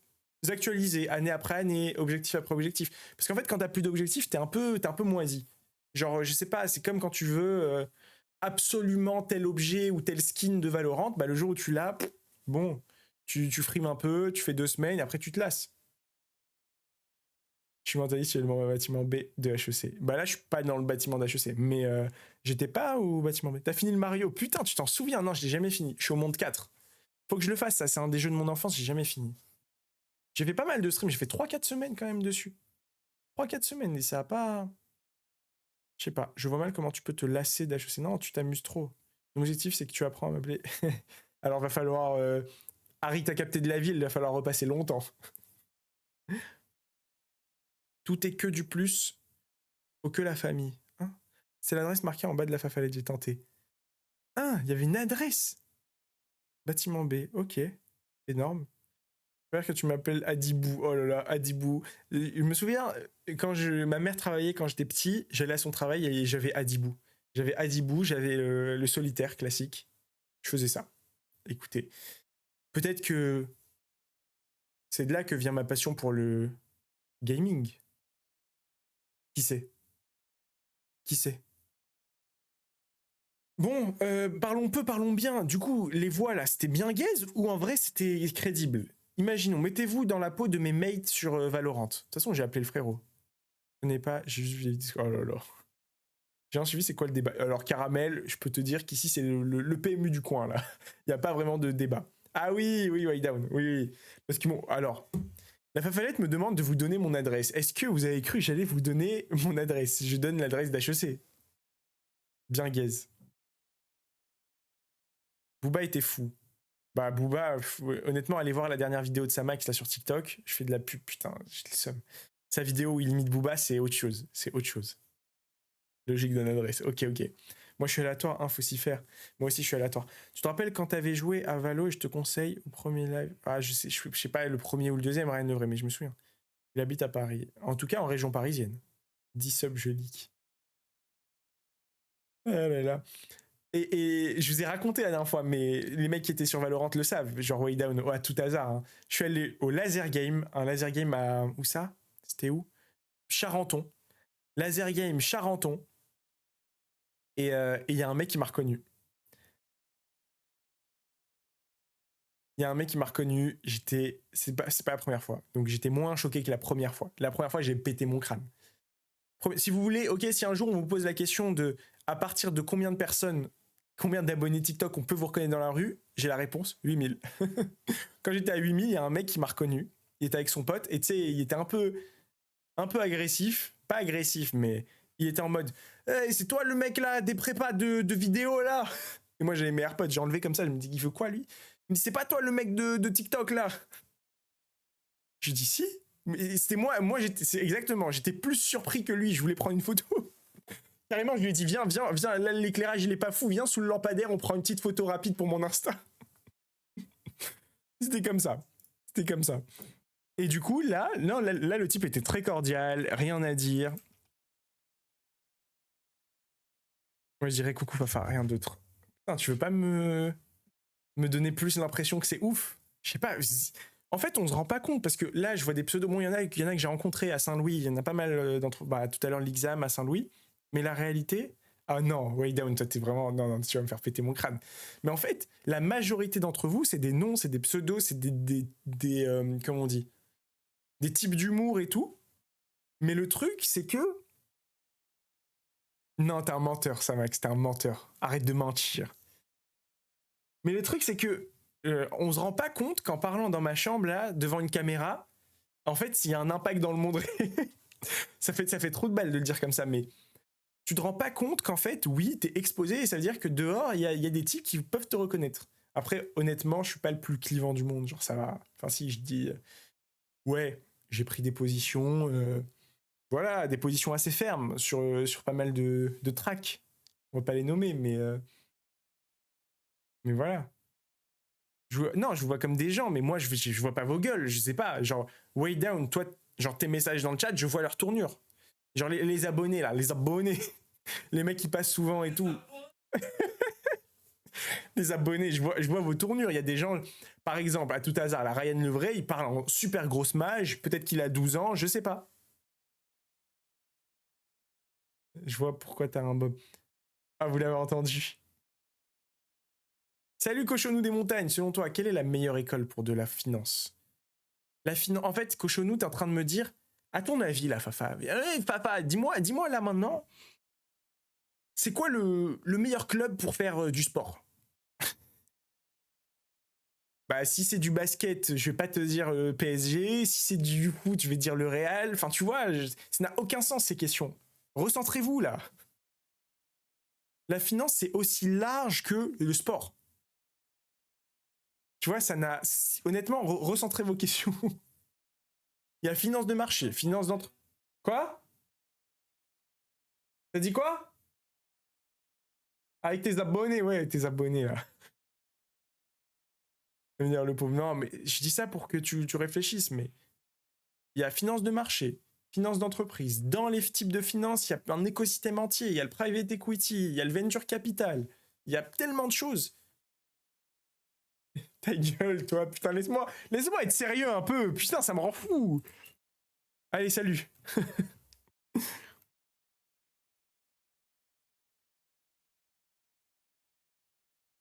actualisez année après année, objectif après objectif. Parce qu'en fait, quand t'as plus d'objectifs, t'es un peu moisi. Genre, je sais pas, c'est comme quand tu veux absolument tel objet ou tel skin de Valorant, bah le jour où tu l'as, bon, tu frimes un peu, tu fais 2 semaines, et après tu te lasses. Je suis mentaliste, je suis dans le bâtiment B de HEC. Bah là, je suis pas dans le bâtiment d'HEC, mais j'étais pas au bâtiment B. T'as fini le Mario? Putain, tu t'en souviens? Non, je l'ai jamais fini. Je suis au monde 4. Faut que je le fasse, ça. C'est un des jeux de mon enfance, j'ai jamais fini. J'ai fait pas mal de streams, j'ai fait 3-4 semaines quand même dessus. 3-4 semaines, et ça a pas... Je sais pas, je vois mal comment tu peux te lasser d'HEC. Non, tu t'amuses trop. Mon objectif, c'est que tu apprends à m'appeler. Alors, va falloir... Harry, t'as capté de la ville, il va falloir repasser longtemps. Tout est que du plus. Faut que la famille. Hein, c'est l'adresse marquée en bas de la Fafalette, j'ai tenté. Ah, il y avait une adresse. Bâtiment B, ok. Énorme. J'espère que tu m'appelles Adibou. Oh là là, Adibou. Je me souviens, ma mère travaillait quand j'étais petit, j'allais à son travail et j'avais Adibou. J'avais le solitaire classique. Je faisais ça. Écoutez, peut-être que c'est de là que vient ma passion pour le gaming. Qui sait? Qui sait? Bon, parlons bien. Du coup, les voix là, c'était bien gaze ou en vrai c'était crédible? Imaginons, mettez-vous dans la peau de mes mates sur Valorant. De toute façon, j'ai appelé le frérot. Je connais pas, j'ai dit, oh là là. J'ai un suivi, c'est quoi le débat? Alors, Caramel, je peux te dire qu'ici, c'est le PMU du coin, là. Il n'y a pas vraiment de débat. Ah oui, Way Down, oui. Parce que bon, alors, la Fafalette me demande de vous donner mon adresse. Est-ce que vous avez cru que j'allais vous donner mon adresse? Je donne l'adresse d'HEC. Bien gaze. Booba était fou. Bah, Booba, honnêtement, allez voir la dernière vidéo de Samax là sur TikTok. Je fais de la pub, putain, j'ai le seum. Sa vidéo où il imite Booba, c'est autre chose. C'est autre chose. Logique d'une adresse. Ok. Moi, je suis aléatoire, hein, faut s'y faire. Moi aussi, je suis aléatoire. Tu te rappelles quand t'avais joué à Valo et je te conseille au premier live? Ah, je sais pas le premier ou le deuxième, rien de vrai, mais je me souviens. Il habite à Paris. En tout cas, en région parisienne. 10 subs, je leak. Ah là là. Et je vous ai raconté la dernière fois, mais les mecs qui étaient sur Valorant le savent, genre Way Down, à tout hasard. Hein. Je suis allé au Laser Game, un Laser Game à... Où ça? C'était où? Charenton. Laser Game Charenton. Et il y a un mec qui m'a reconnu. C'est pas la première fois. Donc j'étais moins choqué que la première fois. La première fois, j'ai pété mon crâne. Si vous voulez, ok, si un jour on vous pose la question de à partir de combien de personnes, combien d'abonnés TikTok on peut vous reconnaître dans la rue, j'ai la réponse, 8000. Quand j'étais à 8000, il y a un mec qui m'a reconnu. Il était avec son pote et tu sais, il était un peu agressif. Pas agressif, mais il était en mode hey, c'est toi le mec là des prépas de vidéo là. Et moi j'avais mes AirPods, j'ai enlevé comme ça, je me dis il veut quoi lui? Il me dit c'est pas toi le mec de TikTok là. Je dis si. Mais c'était moi c'est exactement, j'étais plus surpris que lui, je voulais prendre une photo. Carrément, je lui ai dit viens, là l'éclairage il est pas fou, viens sous le lampadaire, on prend une petite photo rapide pour mon Insta. C'était comme ça. Et du coup, là, le type était très cordial, rien à dire. Moi, je dirais coucou Fafa, rien d'autre. Putain, tu veux pas me donner plus l'impression que c'est ouf? Je sais pas. En fait, on se rend pas compte parce que là, je vois des pseudos. Bon, il y en a que j'ai rencontrés à Saint-Louis. Il y en a pas mal d'entre. Bah, tout à l'heure, l'Exam à Saint-Louis. Mais la réalité. Ah non, Way Down, toi, t'es vraiment. Non, tu vas me faire péter mon crâne. Mais en fait, la majorité d'entre vous, c'est des noms, c'est des pseudos, c'est des comment on dit? Des types d'humour et tout. Mais le truc, c'est que. Non, t'es un menteur, ça, Max, t'es un menteur. Arrête de mentir. Mais le truc, c'est que on se rend pas compte qu'en parlant dans ma chambre, là, devant une caméra, en fait, s'il y a un impact dans le monde, ça fait trop de balles de le dire comme ça, mais tu te rends pas compte qu'en fait, oui, t'es exposé, et ça veut dire que dehors, il y a des types qui peuvent te reconnaître. Après, honnêtement, je suis pas le plus clivant du monde, genre ça va. Enfin, si, je dis, ouais, j'ai pris des positions... Voilà, des positions assez fermes sur pas mal de tracks. On va pas les nommer, mais voilà. Je vous vois comme des gens, mais moi, je vois pas vos gueules. Je sais pas, genre, Way Down, toi, genre tes messages dans le chat, je vois leur tournure. Genre les abonnés, là, les abonnés. Les mecs qui passent souvent et tout. Les abonnés, je vois vos tournures. Il y a des gens, par exemple, à tout hasard, la Ryan Levray, il parle en super grosse mage, peut-être qu'il a 12 ans, je sais pas. Je vois pourquoi t'as un bob. Ah, vous l'avez entendu. Salut Cochonou des montagnes, selon toi, quelle est la meilleure école pour de la finance? En fait, Cochonou, t'es en train de me dire, à ton avis, là, Fafa, Fafa, dis-moi là maintenant, c'est quoi le meilleur club pour faire du sport? Bah, si c'est du basket, je vais pas te dire PSG, si c'est du foot, je vais dire le Real, enfin, tu vois, ça n'a aucun sens, ces questions. Recentrez-vous, là. La finance, c'est aussi large que le sport. Tu vois, ça n'a... Honnêtement, recentrez vos questions. Il y a finance de marché, finance d'entre... Quoi? T'as dit quoi? Avec tes abonnés, ouais, tes abonnés là. Venir le pauvre. Non, mais je dis ça pour que tu réfléchisses, mais il y a finance de marché, finance d'entreprise. Dans les types de finances, il y a un écosystème entier. Il y a le private equity, il y a le venture capital. Il y a tellement de choses. Ta gueule, toi, putain, laisse-moi être sérieux un peu. Putain, ça me rend fou. Allez, salut.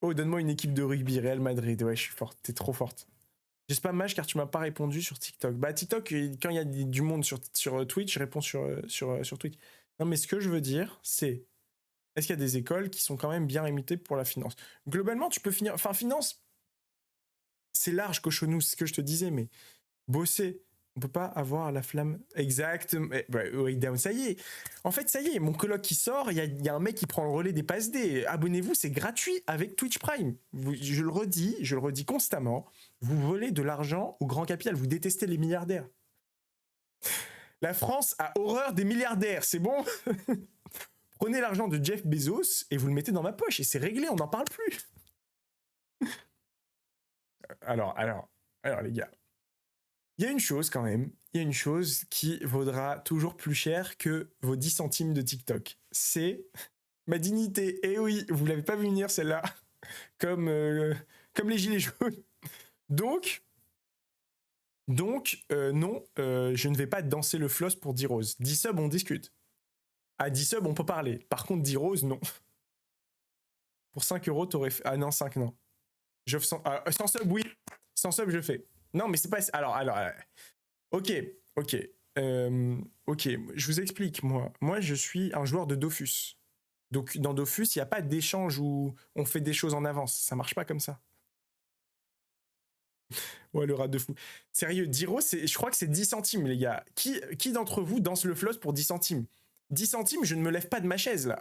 Oh, donne-moi une équipe de rugby, Real Madrid. Ouais, je suis forte, t'es trop forte. J'ai spammage car tu m'as pas répondu sur TikTok. Bah, TikTok, quand il y a du monde sur Twitch, je réponds sur Twitch. Non, mais ce que je veux dire, c'est... Est-ce qu'il y a des écoles qui sont quand même bien rémutées pour la finance? Globalement, tu peux finir... Enfin, finance, c'est large, cochonou, c'est ce que je te disais, mais bosser... On peut pas avoir la flamme exacte. Down, ça y est. En fait, ça y est, mon coloc qui sort, il y a un mec qui prend le relais des passes D. Abonnez-vous, c'est gratuit avec Twitch Prime. Je le redis constamment. Vous volez de l'argent au grand capital. Vous détestez les milliardaires. La France a horreur des milliardaires. C'est bon? Prenez l'argent de Jeff Bezos et vous le mettez dans ma poche et c'est réglé. On n'en parle plus. Alors, les gars. Il y a une chose quand même, il y a une chose qui vaudra toujours plus cher que vos 10 centimes de TikTok. C'est ma dignité. Et oui, vous l'avez pas vu venir celle-là, comme les gilets jaunes. Donc, non, je ne vais pas danser le floss pour 10 roses. 10 subs, on discute. À 10 subs, on peut parler. Par contre, 10 roses, non. Pour 5 euros, t'aurais fait... Ah non, 5, non. J'offre 100 subs, oui. 100 subs, je fais. Non, mais c'est pas... Alors, ok. Ok, je vous explique, moi. Moi, je suis un joueur de Dofus. Donc, dans Dofus, il n'y a pas d'échange où on fait des choses en avance. Ça marche pas comme ça. Ouais, le rat de fou. Sérieux, 10 euros, je crois que c'est 10 centimes, les gars. Qui d'entre vous danse le floss pour 10 centimes? 10 centimes, je ne me lève pas de ma chaise, là.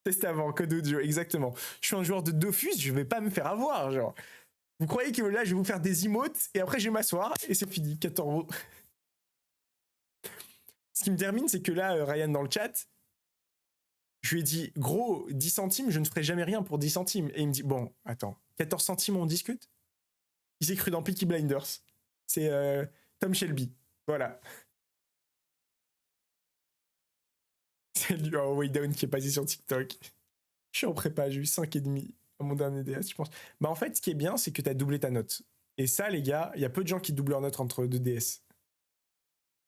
Test avant, code audio, exactement. Je suis un joueur de Dofus, je vais pas me faire avoir, genre... Vous croyez que là, je vais vous faire des emotes et après, je vais m'asseoir et c'est fini. 14 euros. Ce qui me termine, c'est que là, Ryan dans le chat, je lui ai dit, gros, 10 centimes, je ne ferai jamais rien pour 10 centimes. Et il me dit, bon, attends, 14 centimes, on discute? Il s'est cru dans Peaky Blinders. C'est Tom Shelby. Voilà. C'est lui, Way Down qui est passé sur TikTok. Je suis en prépa, j'ai eu 5,5. Mon dernier DS, je pense. Bah en fait, ce qui est bien, c'est que tu as doublé ta note. Et ça, les gars, il y a peu de gens qui doublent leur note entre deux DS.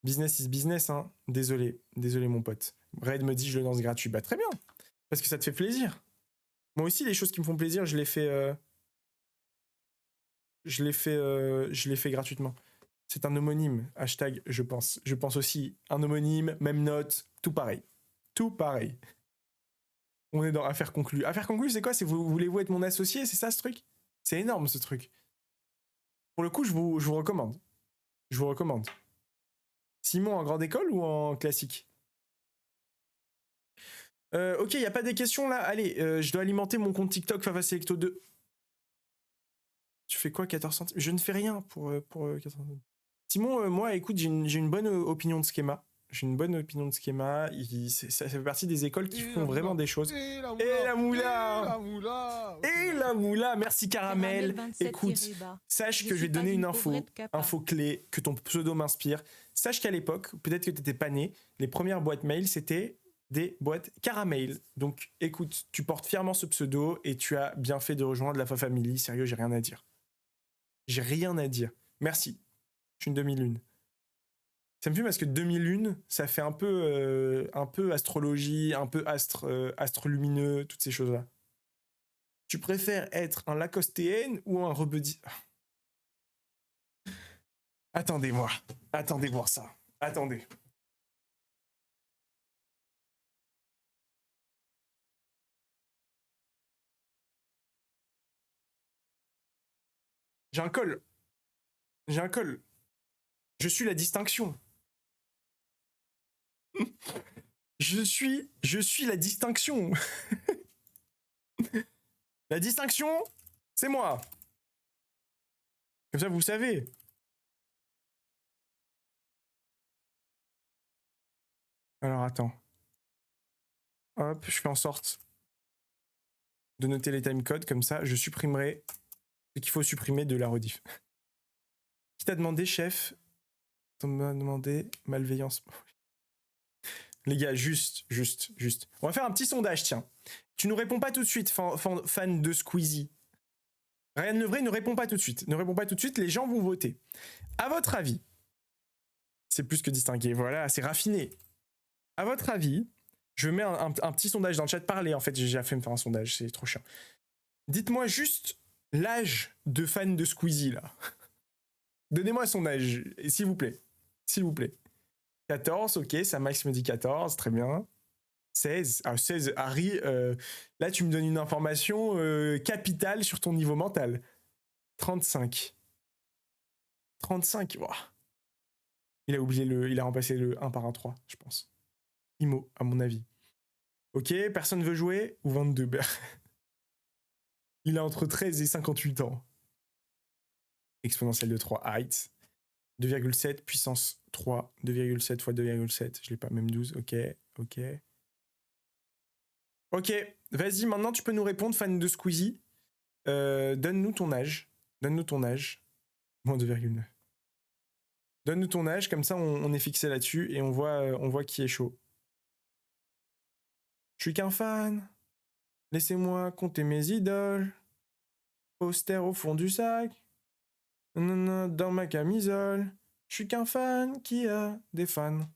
Business is business, hein. Désolé, mon pote. Red me dit, je le lance gratuit. Bah très bien, parce que ça te fait plaisir. Moi aussi, les choses qui me font plaisir, je les fais gratuitement. C'est un homonyme, hashtag je pense. Je pense aussi, un homonyme, même note, tout pareil. Tout pareil. On est dans affaire conclue. Affaire conclue, c'est quoi? C'est voulez-vous être mon associé? C'est ça ce truc? C'est énorme ce truc. Pour le coup, je vous recommande. Je vous recommande. Simon en grande école ou en classique? Ok, il n'y a pas des questions là. Allez, je dois alimenter mon compte TikTok Fafa Selecto 2. Tu fais quoi, 14 centimes? Je ne fais rien pour 14 centimes. Simon, moi, écoute, j'ai une bonne opinion de Schema. J'ai une bonne opinion de Schema. Ça fait partie des écoles qui font vraiment des choses. Et la moula! Et la moula! Merci Caramel. Écoute, sache que je vais te donner une info clé, que ton pseudo m'inspire. Sache qu'à l'époque, peut-être que tu n'étais pas né, les premières boîtes mail, c'était des boîtes Caramel. Donc écoute, tu portes fièrement ce pseudo et tu as bien fait de rejoindre la Family. Sérieux, j'ai rien à dire. J'ai rien à dire. Merci. Je suis une demi-lune. Ça me fait parce que 2001, ça fait un peu astrologie, un peu astre lumineux, toutes ces choses-là. Tu préfères être un Lacostéen ou un Rebedi? Attendez voir ça. Attendez. J'ai un col. Je suis la distinction. Je suis la distinction. La distinction, c'est moi. Comme ça, vous savez. Alors attends. Hop, je fais en sorte de noter les timecodes, comme ça je supprimerai ce qu'il faut supprimer de la rediff. Qui t'a demandé, chef? On m'a demandé malveillance. Les gars, juste. On va faire un petit sondage, tiens. Tu nous réponds pas tout de suite, fan de Squeezie. Ryan Levray ne répond pas tout de suite. Les gens vont voter. À votre avis, c'est plus que distingué, voilà, c'est raffiné. À votre avis, je mets un petit sondage dans le chat. Parlez, en fait, j'ai déjà fait me faire un sondage, c'est trop chiant. Dites-moi juste l'âge de fan de Squeezie, là. Donnez-moi son âge, s'il vous plaît. 14, ok, ça Max me dit 14, très bien. 16, 16, Harry, là tu me donnes une information capitale sur ton niveau mental. 35, wow. Il a remplacé le 1 par un 3, je pense. Imo, à mon avis. Ok, personne veut jouer, ou 22. Il a entre 13 et 58 ans. Exponentielle de 3, height. 2,7, puissance 3, 2,7 fois 2,7, je l'ai pas, même 12, ok. Ok, vas-y, maintenant tu peux nous répondre, fan de Squeezie. Donne-nous ton âge. Moins 2,9. Donne-nous ton âge, comme ça on est fixé là-dessus et on voit qui est chaud. Je suis qu'un fan. Laissez-moi compter mes idoles. Poster au fond du sac. Dans ma camisole. Je suis qu'un fan qui a des fans.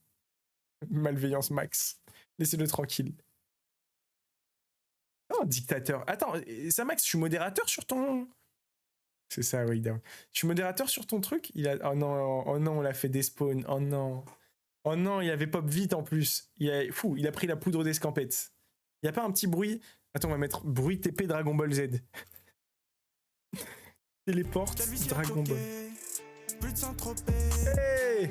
Malveillance max. Laissez-le tranquille. Oh, dictateur. Attends, ça Max, je suis modérateur sur ton... C'est ça, oui. Je suis modérateur sur ton truc. Oh non, on l'a fait despawn. Oh non, il avait pop vite en plus. Il a pris la poudre d'escampette. Il n'y a pas un petit bruit? Attends, on va mettre bruit TP Dragon Ball Z. Téléporte Dragon Ball. Hey,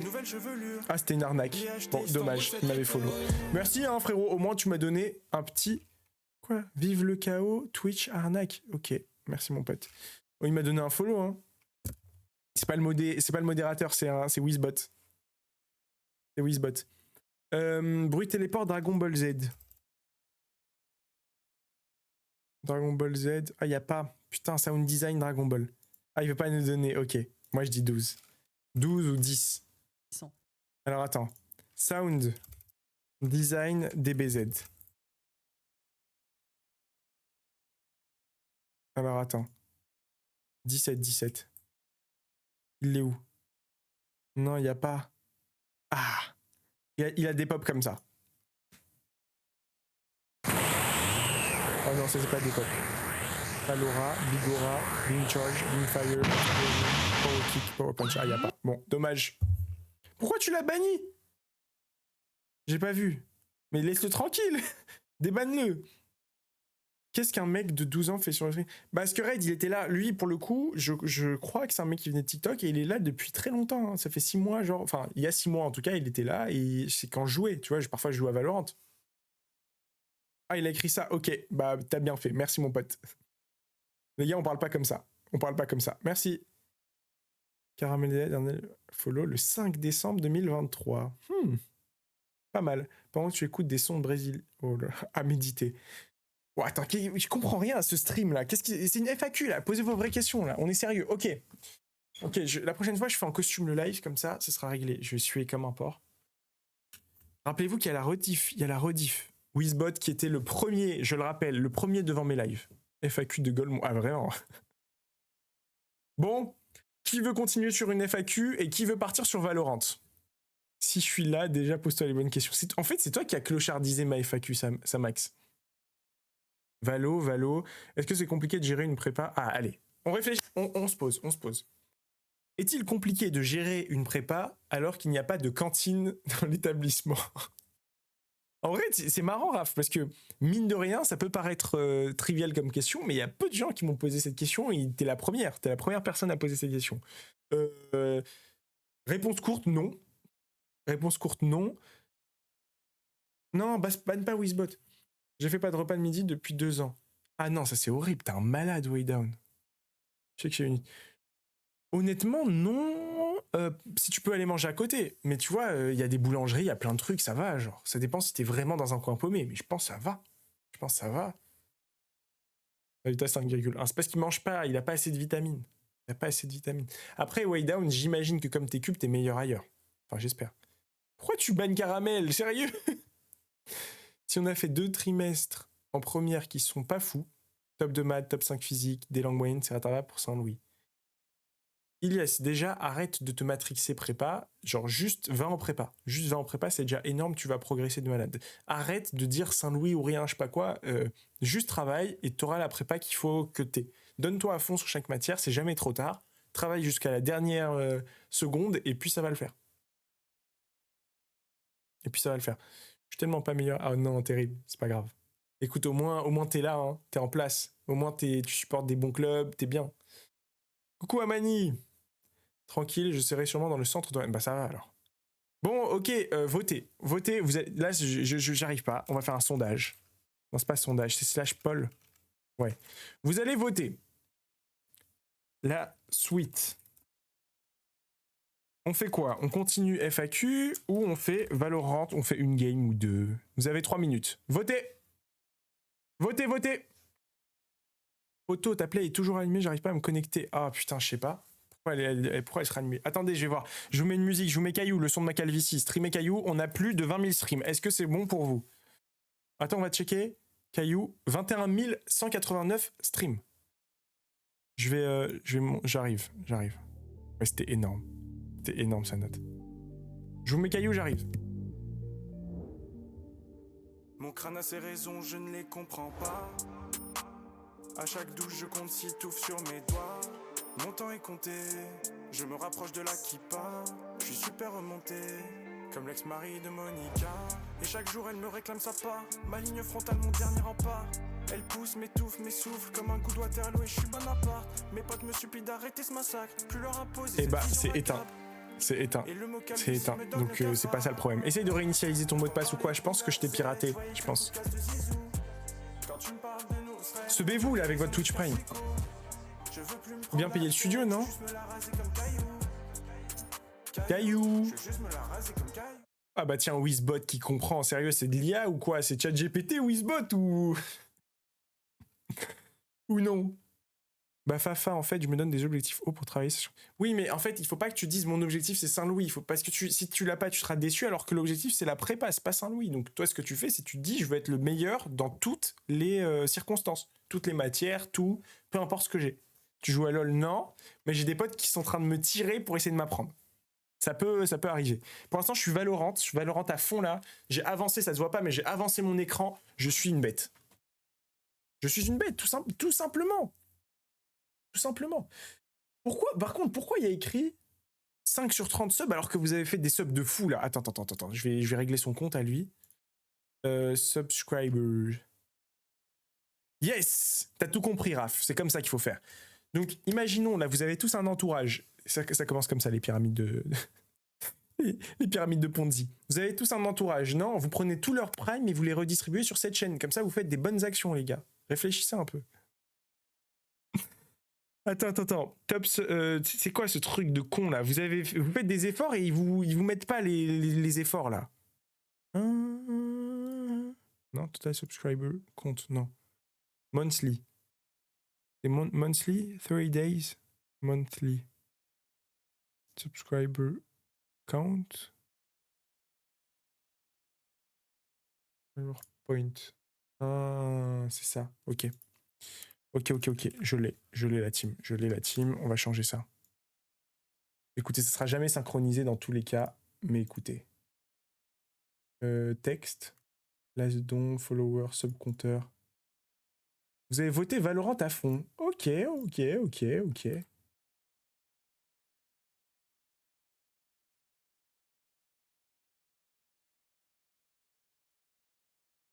ah, c'était une arnaque. Bon, dommage, il m'avait follow. Merci, hein, frérot. Au moins, tu m'as donné un petit... Quoi? Vive le chaos, Twitch, arnaque. Ok, merci, mon pote. Oh, il m'a donné un follow, hein. C'est pas le modérateur, c'est Wizbot. C'est Wizbot. Bruit téléport Dragon Ball Z. Dragon Ball Z. Ah, il n'y a pas. Putain, sound design Dragon Ball. Ah, il veut pas nous donner. Ok. Moi, je dis 12. 12 ou 10. Alors, attends. Sound design DBZ. Alors, attends. 17. Il est où? Non, il n'y a pas. Ah! Il a des pop comme ça. Oh non, ça c'est pas des pop. Alora, Bigora, Beam Charge, Beam Fire, Power Kick, Power Punch. Ah, il a pas. Bon, dommage. Pourquoi tu l'as banni? J'ai pas vu. Mais laisse-le tranquille. Débanne-le. Qu'est-ce qu'un mec de 12 ans fait sur le stream? Parce que Raid, il était là. Lui, pour le coup, je crois que c'est un mec qui venait de TikTok et il est là depuis très longtemps. Hein. Ça fait 6 mois, genre. Enfin, il y a 6 mois en tout cas, il était là et c'est quand je jouais. Tu vois, parfois je joue à Valorant. Ah, il a écrit ça. Ok, bah, t'as bien fait. Merci, mon pote. Les gars, on parle pas comme ça. Merci. Caramel dernier follow le 5 décembre 2023. Pas mal. Pendant que tu écoutes des sons de Brésil. Oh là, à méditer. Oh, attends, je comprends rien à ce stream là. C'est une FAQ là. Posez vos vraies questions là. On est sérieux. Ok, la prochaine fois, je fais en costume le live comme ça sera réglé. Je vais suer comme un porc. Rappelez-vous qu'il y a la rediff. Wizbot qui était le premier, je le rappelle, le premier devant mes lives. FAQ de Gold. Ah, vraiment. Bon, qui veut continuer sur une FAQ et qui veut partir sur Valorant? Si je suis là, déjà, pose-toi les bonnes questions. En fait, c'est toi qui as clochardisé ma FAQ, ça Max. Valo. Est-ce que c'est compliqué de gérer une prépa? Ah, allez, on réfléchit, on se pose. Est-il compliqué de gérer une prépa alors qu'il n'y a pas de cantine dans l'établissement? En vrai, c'est marrant, Raph, parce que, mine de rien, ça peut paraître trivial comme question, mais il y a peu de gens qui m'ont posé cette question et t'es la première personne à poser cette question. Réponse courte, non. Non, banne pas Wizbot. J'ai fait pas de repas de midi depuis 2 ans. Ah non, ça c'est horrible, t'es un malade, Way Down. Je sais que j'ai une... Honnêtement, non. si tu peux aller manger à côté. Mais tu vois, il y a des boulangeries, il y a plein de trucs, ça va, genre. Ça dépend si t'es vraiment dans un coin paumé, mais je pense que ça va. Je pense que ça va. Résultat 5,1. C'est parce qu'il mange pas, il a pas assez de vitamines. Il a pas assez de vitamines. Après, way down, j'imagine que comme t'es cube, t'es meilleur ailleurs. Enfin, j'espère. Pourquoi tu bannes Caramel? Sérieux? Si on a fait 2 trimestres en première qui sont pas fous, top de maths, top 5 physique, des langues moyennes, c'est rattrapable pour Saint-Louis. Ilias, déjà, arrête de te matrixer prépa. Genre, juste va en prépa. Juste va en prépa, c'est déjà énorme, tu vas progresser de malade. Arrête de dire Saint-Louis ou rien, je sais pas quoi. Juste travaille et t'auras la prépa qu'il faut que t'aies. Donne-toi à fond sur chaque matière, c'est jamais trop tard. Travaille jusqu'à la dernière seconde et puis ça va le faire. Et puis ça va le faire. Je suis tellement pas meilleur. Ah non, terrible, c'est pas grave. Écoute, au moins t'es là, hein. T'es en place. Au moins tu supportes des bons clubs, t'es bien. Coucou Amani. Tranquille, je serai sûrement dans le centre de... Bah ça va alors. Bon, ok, votez. Votez, vous êtes... Là, j'arrive pas. On va faire un sondage. Non, c'est pas sondage, c'est slash poll. Ouais. Vous allez voter. La suite. On fait quoi? On continue FAQ ou on fait Valorant? On fait une game ou deux? Vous avez 3 minutes. Votez! Votez, votez! Auto, ta play est toujours allumée, j'arrive pas à me connecter. Ah putain, je sais pas. Pourquoi elle sera allumée? Attendez, je vais voir. Je vous mets une musique, je vous mets Caillou, le son de ma calvitie. Streamer Caillou, on a plus de 20 000 streams. Est-ce que c'est bon pour vous? Attends, on va checker. Caillou, 21 189 streams. J'arrive. Ouais, c'était énorme. C'était énorme, sa note. Je vous mets Caillou, j'arrive. Mon crâne a ses raisons, je ne les comprends pas. À chaque douche, je compte 6 touffes sur mes doigts. Mon temps est compté, je me rapproche de la kippa. Je suis super remonté, comme l'ex-mari de Monica. Et chaque jour, elle me réclame sa part. Ma ligne frontale, mon dernier rempart. Elle pousse, m'étouffe, m'essouffle comme un coup de Waterloo. Et je suis Bonaparte. Mes potes me supplient d'arrêter ce massacre. Plus leur imposer. Et bah, c'est éteint. C'est éteint. C'est éteint. Donc c'est pas ça le problème. Essaye de réinitialiser ton mot de passe ou quoi. Je pense que je t'ai piraté. Je pense. Sebez-vous là avec votre Twitch Prime. Bien payer le studio, non? Caillou. Ah bah tiens, Wizbot qui comprend. Sérieux, c'est de l'IA ou quoi? C'est ChatGPT Wizbot ou... ou non? Bah Fafa, en fait, je me donne des objectifs hauts pour travailler sur... Oui, mais en fait, il faut pas que tu dises mon objectif c'est Saint-Louis. Parce que si tu l'as pas, tu seras déçu, alors que l'objectif c'est la prépa, c'est pas Saint-Louis. Donc toi, ce que tu fais, c'est que tu te dis je veux être le meilleur dans toutes les circonstances, toutes les matières, tout, peu importe ce que j'ai. Tu joues à LoL, non, mais j'ai des potes qui sont en train de me tirer pour essayer de m'apprendre. Ça peut arriver. Pour l'instant, je suis Valorant à fond là. J'ai avancé, ça se voit pas, mais j'ai avancé mon écran. Je suis une bête. Je suis une bête, tout simplement. Tout simplement. Pourquoi il y a écrit 5 sur 30 subs alors que vous avez fait des subs de fou là? Attends. Je vais régler son compte à lui. Subscribers. Yes! T'as tout compris, Raph. C'est comme ça qu'il faut faire. Donc, imaginons, là, vous avez tous un entourage. Ça commence comme ça, les pyramides de... les pyramides de Ponzi. Vous avez tous un entourage, non? Vous prenez tous leurs primes et vous les redistribuez sur cette chaîne. Comme ça, vous faites des bonnes actions, les gars. Réfléchissez un peu. Attends. Tops, c'est quoi ce truc de con, là? Vous faites des efforts et ils vous mettent pas les efforts, là. Non, total subscriber, compte, non. Monthly. C'est monthly? 3 days? Monthly. Subscriber count. Point. Ah, c'est ça. Ok. Je l'ai la team. On va changer ça. Écoutez, ça sera jamais synchronisé dans tous les cas, mais écoutez. Texte. Last don, follower, subcompteur. Vous avez voté Valorant à fond. Ok.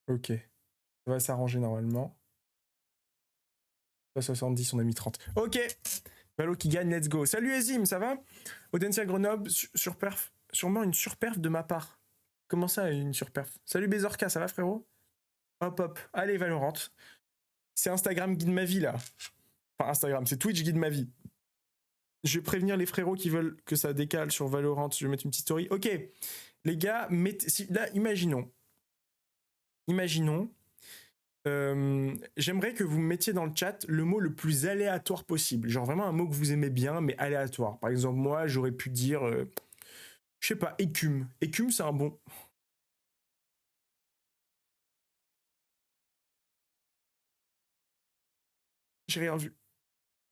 Ok. Ça va s'arranger normalement. 70, on a mis 30. Ok. Valo qui gagne, let's go. Salut Azim, ça va? Audencia Grenoble, surperf. Sûrement une surperf de ma part. Comment ça, une surperf? Salut Bezorka, ça va frérot? Hop. Allez, Valorant. C'est Instagram guide ma vie, là. Enfin, Instagram, c'est Twitch guide ma vie. Je vais prévenir les frérots qui veulent que ça décale sur Valorant. Je vais mettre une petite story. Ok, les gars, là, imaginons. J'aimerais que vous me mettiez dans le chat le mot le plus aléatoire possible. Genre vraiment un mot que vous aimez bien, mais aléatoire. Par exemple, moi, j'aurais pu dire, je sais pas, écume. Écume, c'est un bon... J'ai rien vu.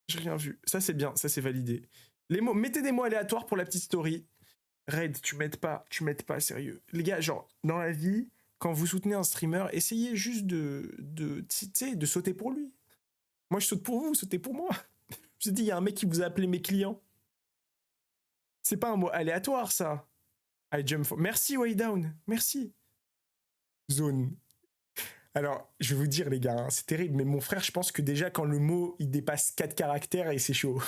J'ai rien vu. Ça, c'est bien. Ça, c'est validé. Les mots, mettez des mots aléatoires pour la petite story. Raid, tu m'aides pas, sérieux. Les gars, genre, dans la vie, quand vous soutenez un streamer, essayez juste de sauter pour lui. Moi, je saute pour vous sautez pour moi. Je vous ai dit, il y a un mec qui vous a appelé mes clients. C'est pas un mot aléatoire, ça. I jump for... Merci, Waydown. Merci. Zone. Alors, je vais vous dire, les gars, hein, c'est terrible, mais mon frère, je pense que déjà, quand le mot, il dépasse 4 caractères, et c'est chaud.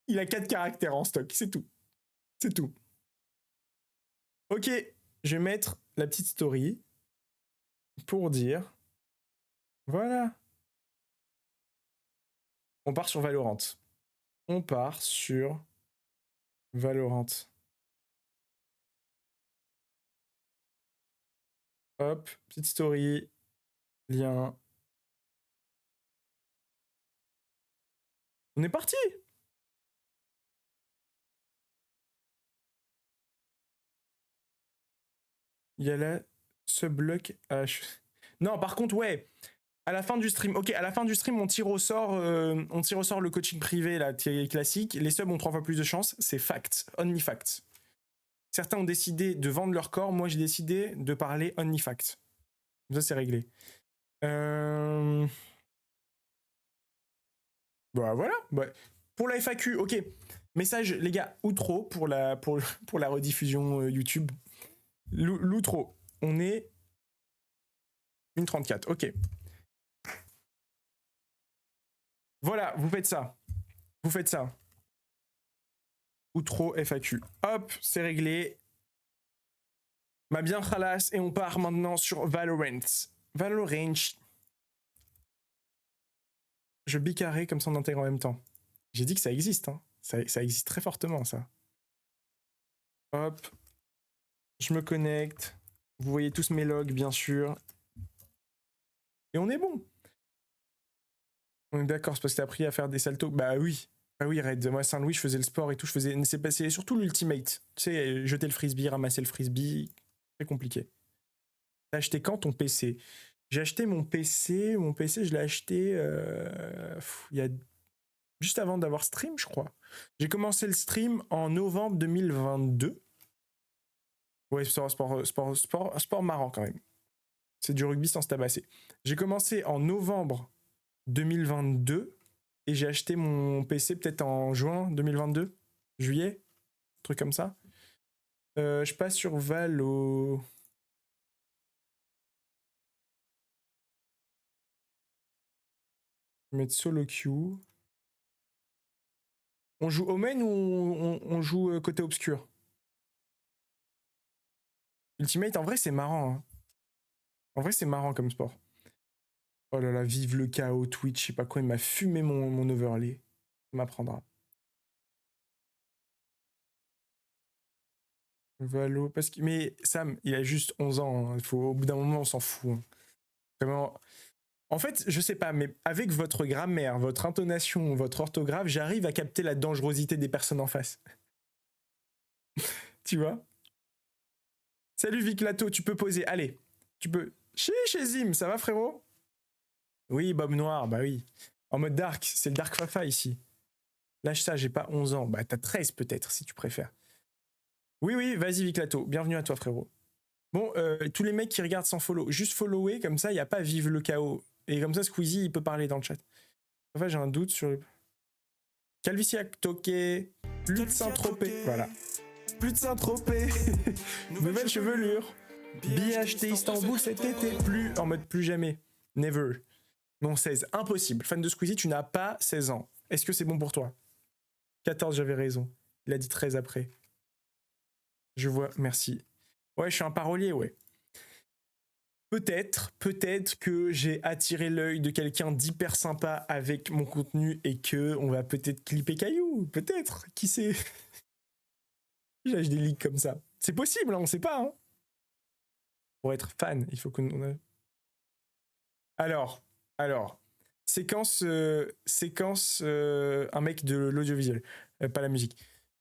Il a 4 caractères en stock, c'est tout. C'est tout. Ok, je vais mettre la petite story pour dire... Voilà. On part sur Valorant. On part sur Valorant. Hop, petite story, lien. On est parti! Il y a la subblock H. Non, par contre, ouais. À la fin du stream, ok, à la fin du stream, on tire au sort le coaching privé, là, classique. Les subs ont 3 fois plus de chance. C'est fact, only fact. Certains ont décidé de vendre leur corps. Moi, j'ai décidé de parler only fact. Ça, c'est réglé. Bah, voilà. Bah, pour la FAQ, ok. Message, les gars, outro pour la rediffusion YouTube. L'outro. On est 1h34, ok. Voilà, vous faites ça. Vous faites ça. Outro FAQ. Hop, c'est réglé. Ma bien khalas, et on part maintenant sur Valorant. Valorant. Je bicarré comme ça on intègre en même temps. J'ai dit que ça existe, hein. Ça existe très fortement, ça. Hop. Je me connecte. Vous voyez tous mes logs, bien sûr. Et on est bon. On est d'accord, c'est parce que t'as appris à faire des saltos. Bah oui. Bah oui, Red. Moi, Saint-Louis, je faisais le sport et tout. C'est surtout l'ultimate. Tu sais, jeter le frisbee, ramasser le frisbee. Très compliqué. T'as acheté quand ton PC? J'ai acheté mon PC. Mon PC, je l'ai acheté il y a juste avant d'avoir stream, je crois. J'ai commencé le stream en novembre 2022. Ouais, sport marrant quand même. C'est du rugby sans se tabasser. J'ai commencé en novembre 2022 et j'ai acheté mon PC peut-être en juin 2022, juillet, truc comme ça. Je passe sur Valo. Je vais mettre solo queue. On joue au main ou on joue côté obscur? Ultimate, en vrai, c'est marrant. Hein. En vrai, c'est marrant comme sport. Oh là là, vive le chaos, Twitch, je sais pas quoi, il m'a fumé mon overlay. Ça m'apprendra. Valo, parce que... Mais Sam, il a juste 11 ans. Hein. Au bout d'un moment, on s'en fout. Hein. Vraiment... En fait, je sais pas, mais avec votre grammaire, votre intonation, votre orthographe, j'arrive à capter la dangerosité des personnes en face. Tu vois? Salut Viclato, tu peux poser. Allez, tu peux... Chez Zim, ça va frérot? Oui, Bob Noir, bah oui. En mode dark, c'est le Dark Fafa ici. Lâche ça, j'ai pas 11 ans. Bah t'as 13 peut-être, si tu préfères. Oui, vas-y Viclato, bienvenue à toi frérot. Bon, tous les mecs qui regardent sans follow, juste follower, comme ça, il n'y a pas vive le chaos. Et comme ça, Squeezie, il peut parler dans le chat. Enfin, j'ai un doute sur le... Calviciac, toqué, plus de Saint-Tropez, voilà. Plus de Saint-Tropez, nouvelle chevelure, billet acheté Istanbul cet été, plus, en mode plus jamais, never. Non, 16, impossible. Fan de Squeezie, tu n'as pas 16 ans. Est-ce que c'est bon pour toi? 14, j'avais raison. Il a dit 13 après. Je vois, merci. Ouais, je suis un parolier, ouais. peut-être que j'ai attiré l'œil de quelqu'un d'hyper sympa avec mon contenu et que on va peut-être clipper Caillou. Peut-être. Qui sait? J'ai des leaks comme ça. C'est possible, hein, on sait pas. Hein. Pour être fan, il faut qu'on... Alors, séquence, un mec de l'audiovisuel, pas la musique.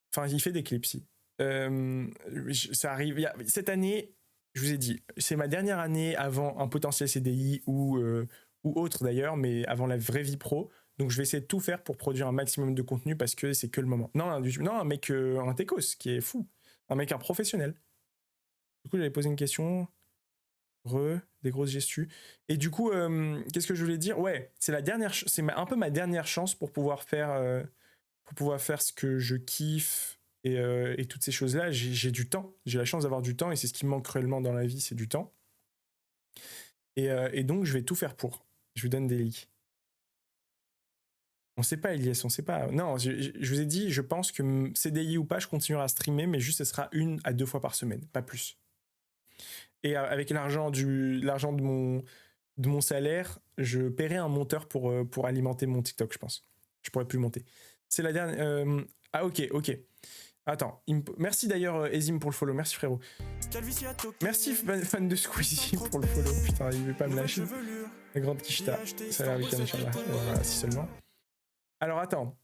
Enfin, il fait des clips, si. Ça arrive. Cette année, je vous ai dit, c'est ma dernière année avant un potentiel CDI ou autre d'ailleurs, mais avant la vraie vie pro. Donc, je vais essayer de tout faire pour produire un maximum de contenu parce que c'est que le moment. Non, un mec, un techos qui est fou. Un professionnel. Du coup, j'avais posé une question. Des grosses gestus. Et du coup, qu'est-ce que je voulais dire? Ouais, c'est un peu ma dernière chance pour pouvoir faire ce que je kiffe et toutes ces choses-là. J'ai du temps. J'ai la chance d'avoir du temps et c'est ce qui me manque cruellement dans la vie, c'est du temps. Et donc, je vais tout faire pour. Je vous donne des leaks. On sait pas, Elias, on sait pas. Non, je vous ai dit, je pense que CDI ou pas, je continuerai à streamer, mais juste, ce sera 1 à 2 fois par semaine, pas plus. Et avec l'argent de mon salaire, je paierai un monteur pour alimenter mon TikTok, je pense. Je pourrais plus monter. C'est la dernière... Ah, ok. Attends, merci d'ailleurs Ezim pour le follow, merci frérot. Merci fan de Squeezie pour le follow, putain, il veut pas me lâcher. La grande Kishta, ça a l'air week-end, Inch'Allah. Voilà, si seulement. Alors attends,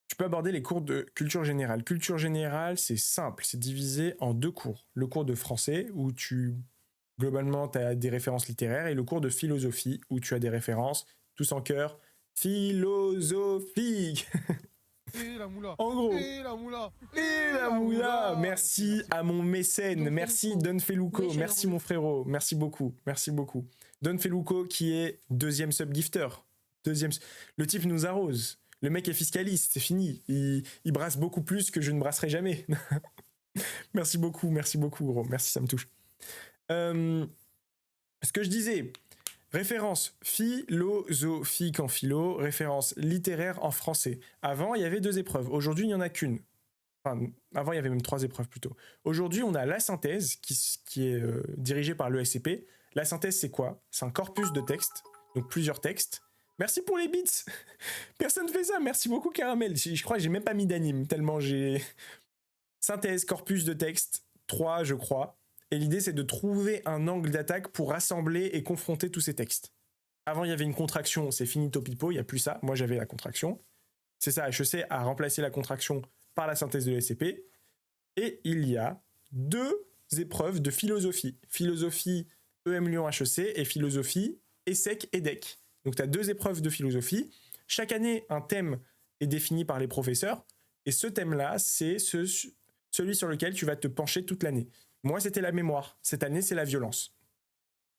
tu peux aborder les cours de culture générale. Culture générale, c'est simple, c'est divisé en 2 cours. Le cours de français, où globalement, tu as des références littéraires, et le cours de philosophie, où tu as des références, tous en chœur, philosophiques. Et la moula. En gros. Et la moula. Et la moula. Merci à mon mécène, merci Don Feluco, Oui, merci mon frérot, merci beaucoup. Don Feluco qui est 2e sub-gifter. Le type nous arrose. Le mec est fiscaliste, c'est fini. Il brasse beaucoup plus que je ne brasserai jamais. Merci beaucoup, gros. Merci, ça me touche. Ce que je disais, référence philosophique en philo, référence littéraire en français. Avant, il y avait 2 épreuves. Aujourd'hui, il n'y en a qu'une. Enfin, avant, il y avait même 3 épreuves plutôt. Aujourd'hui, on a la synthèse qui est dirigée par l'ESCP. La synthèse, c'est quoi? C'est un corpus de textes, donc plusieurs textes. Merci pour les beats. Personne ne fait ça. Merci beaucoup, Caramel. Je crois que j'ai même pas mis d'anime, tellement j'ai... Synthèse, corpus de texte, 3, je crois. Et l'idée, c'est de trouver un angle d'attaque pour rassembler et confronter tous ces textes. Avant, il y avait une contraction, c'est finito pipo, il n'y a plus ça. Moi, j'avais la contraction. C'est ça, HEC a remplacé la contraction par la synthèse de l'ESCP. Et il y a 2 épreuves de philosophie. Philosophie EM Lyon HEC et philosophie ESSEC EDEC. Donc, tu as 2 épreuves de philosophie. Chaque année, un thème est défini par les professeurs. Et ce thème-là, c'est celui sur lequel tu vas te pencher toute l'année. Moi, c'était la mémoire. Cette année, c'est la violence.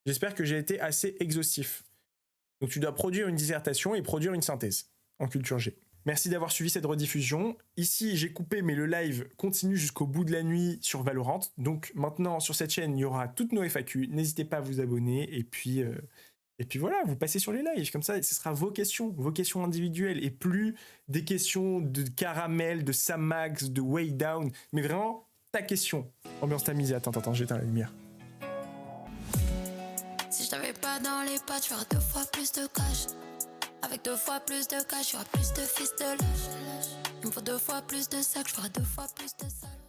J'espère que j'ai été assez exhaustif. Donc, tu dois produire une dissertation et produire une synthèse en culture G. Merci d'avoir suivi cette rediffusion. Ici, j'ai coupé, mais le live continue jusqu'au bout de la nuit sur Valorant. Donc, maintenant, sur cette chaîne, il y aura toutes nos FAQ. N'hésitez pas à vous abonner. Et puis voilà, vous passez sur les lives. Comme ça, ce sera vos questions individuelles et plus des questions de Caramel, de Samax, de Way Down. Mais vraiment, ta question. Ambiance tamisée. Attends, j'éteins la lumière. Si je t'avais pas dans les pattes, j'aurais 2 fois plus de cash. Avec 2 fois plus de cash, j'aurai plus de fils de lâche. Il me faut 2 fois plus de sacs, j'aurai 2 fois plus de salles.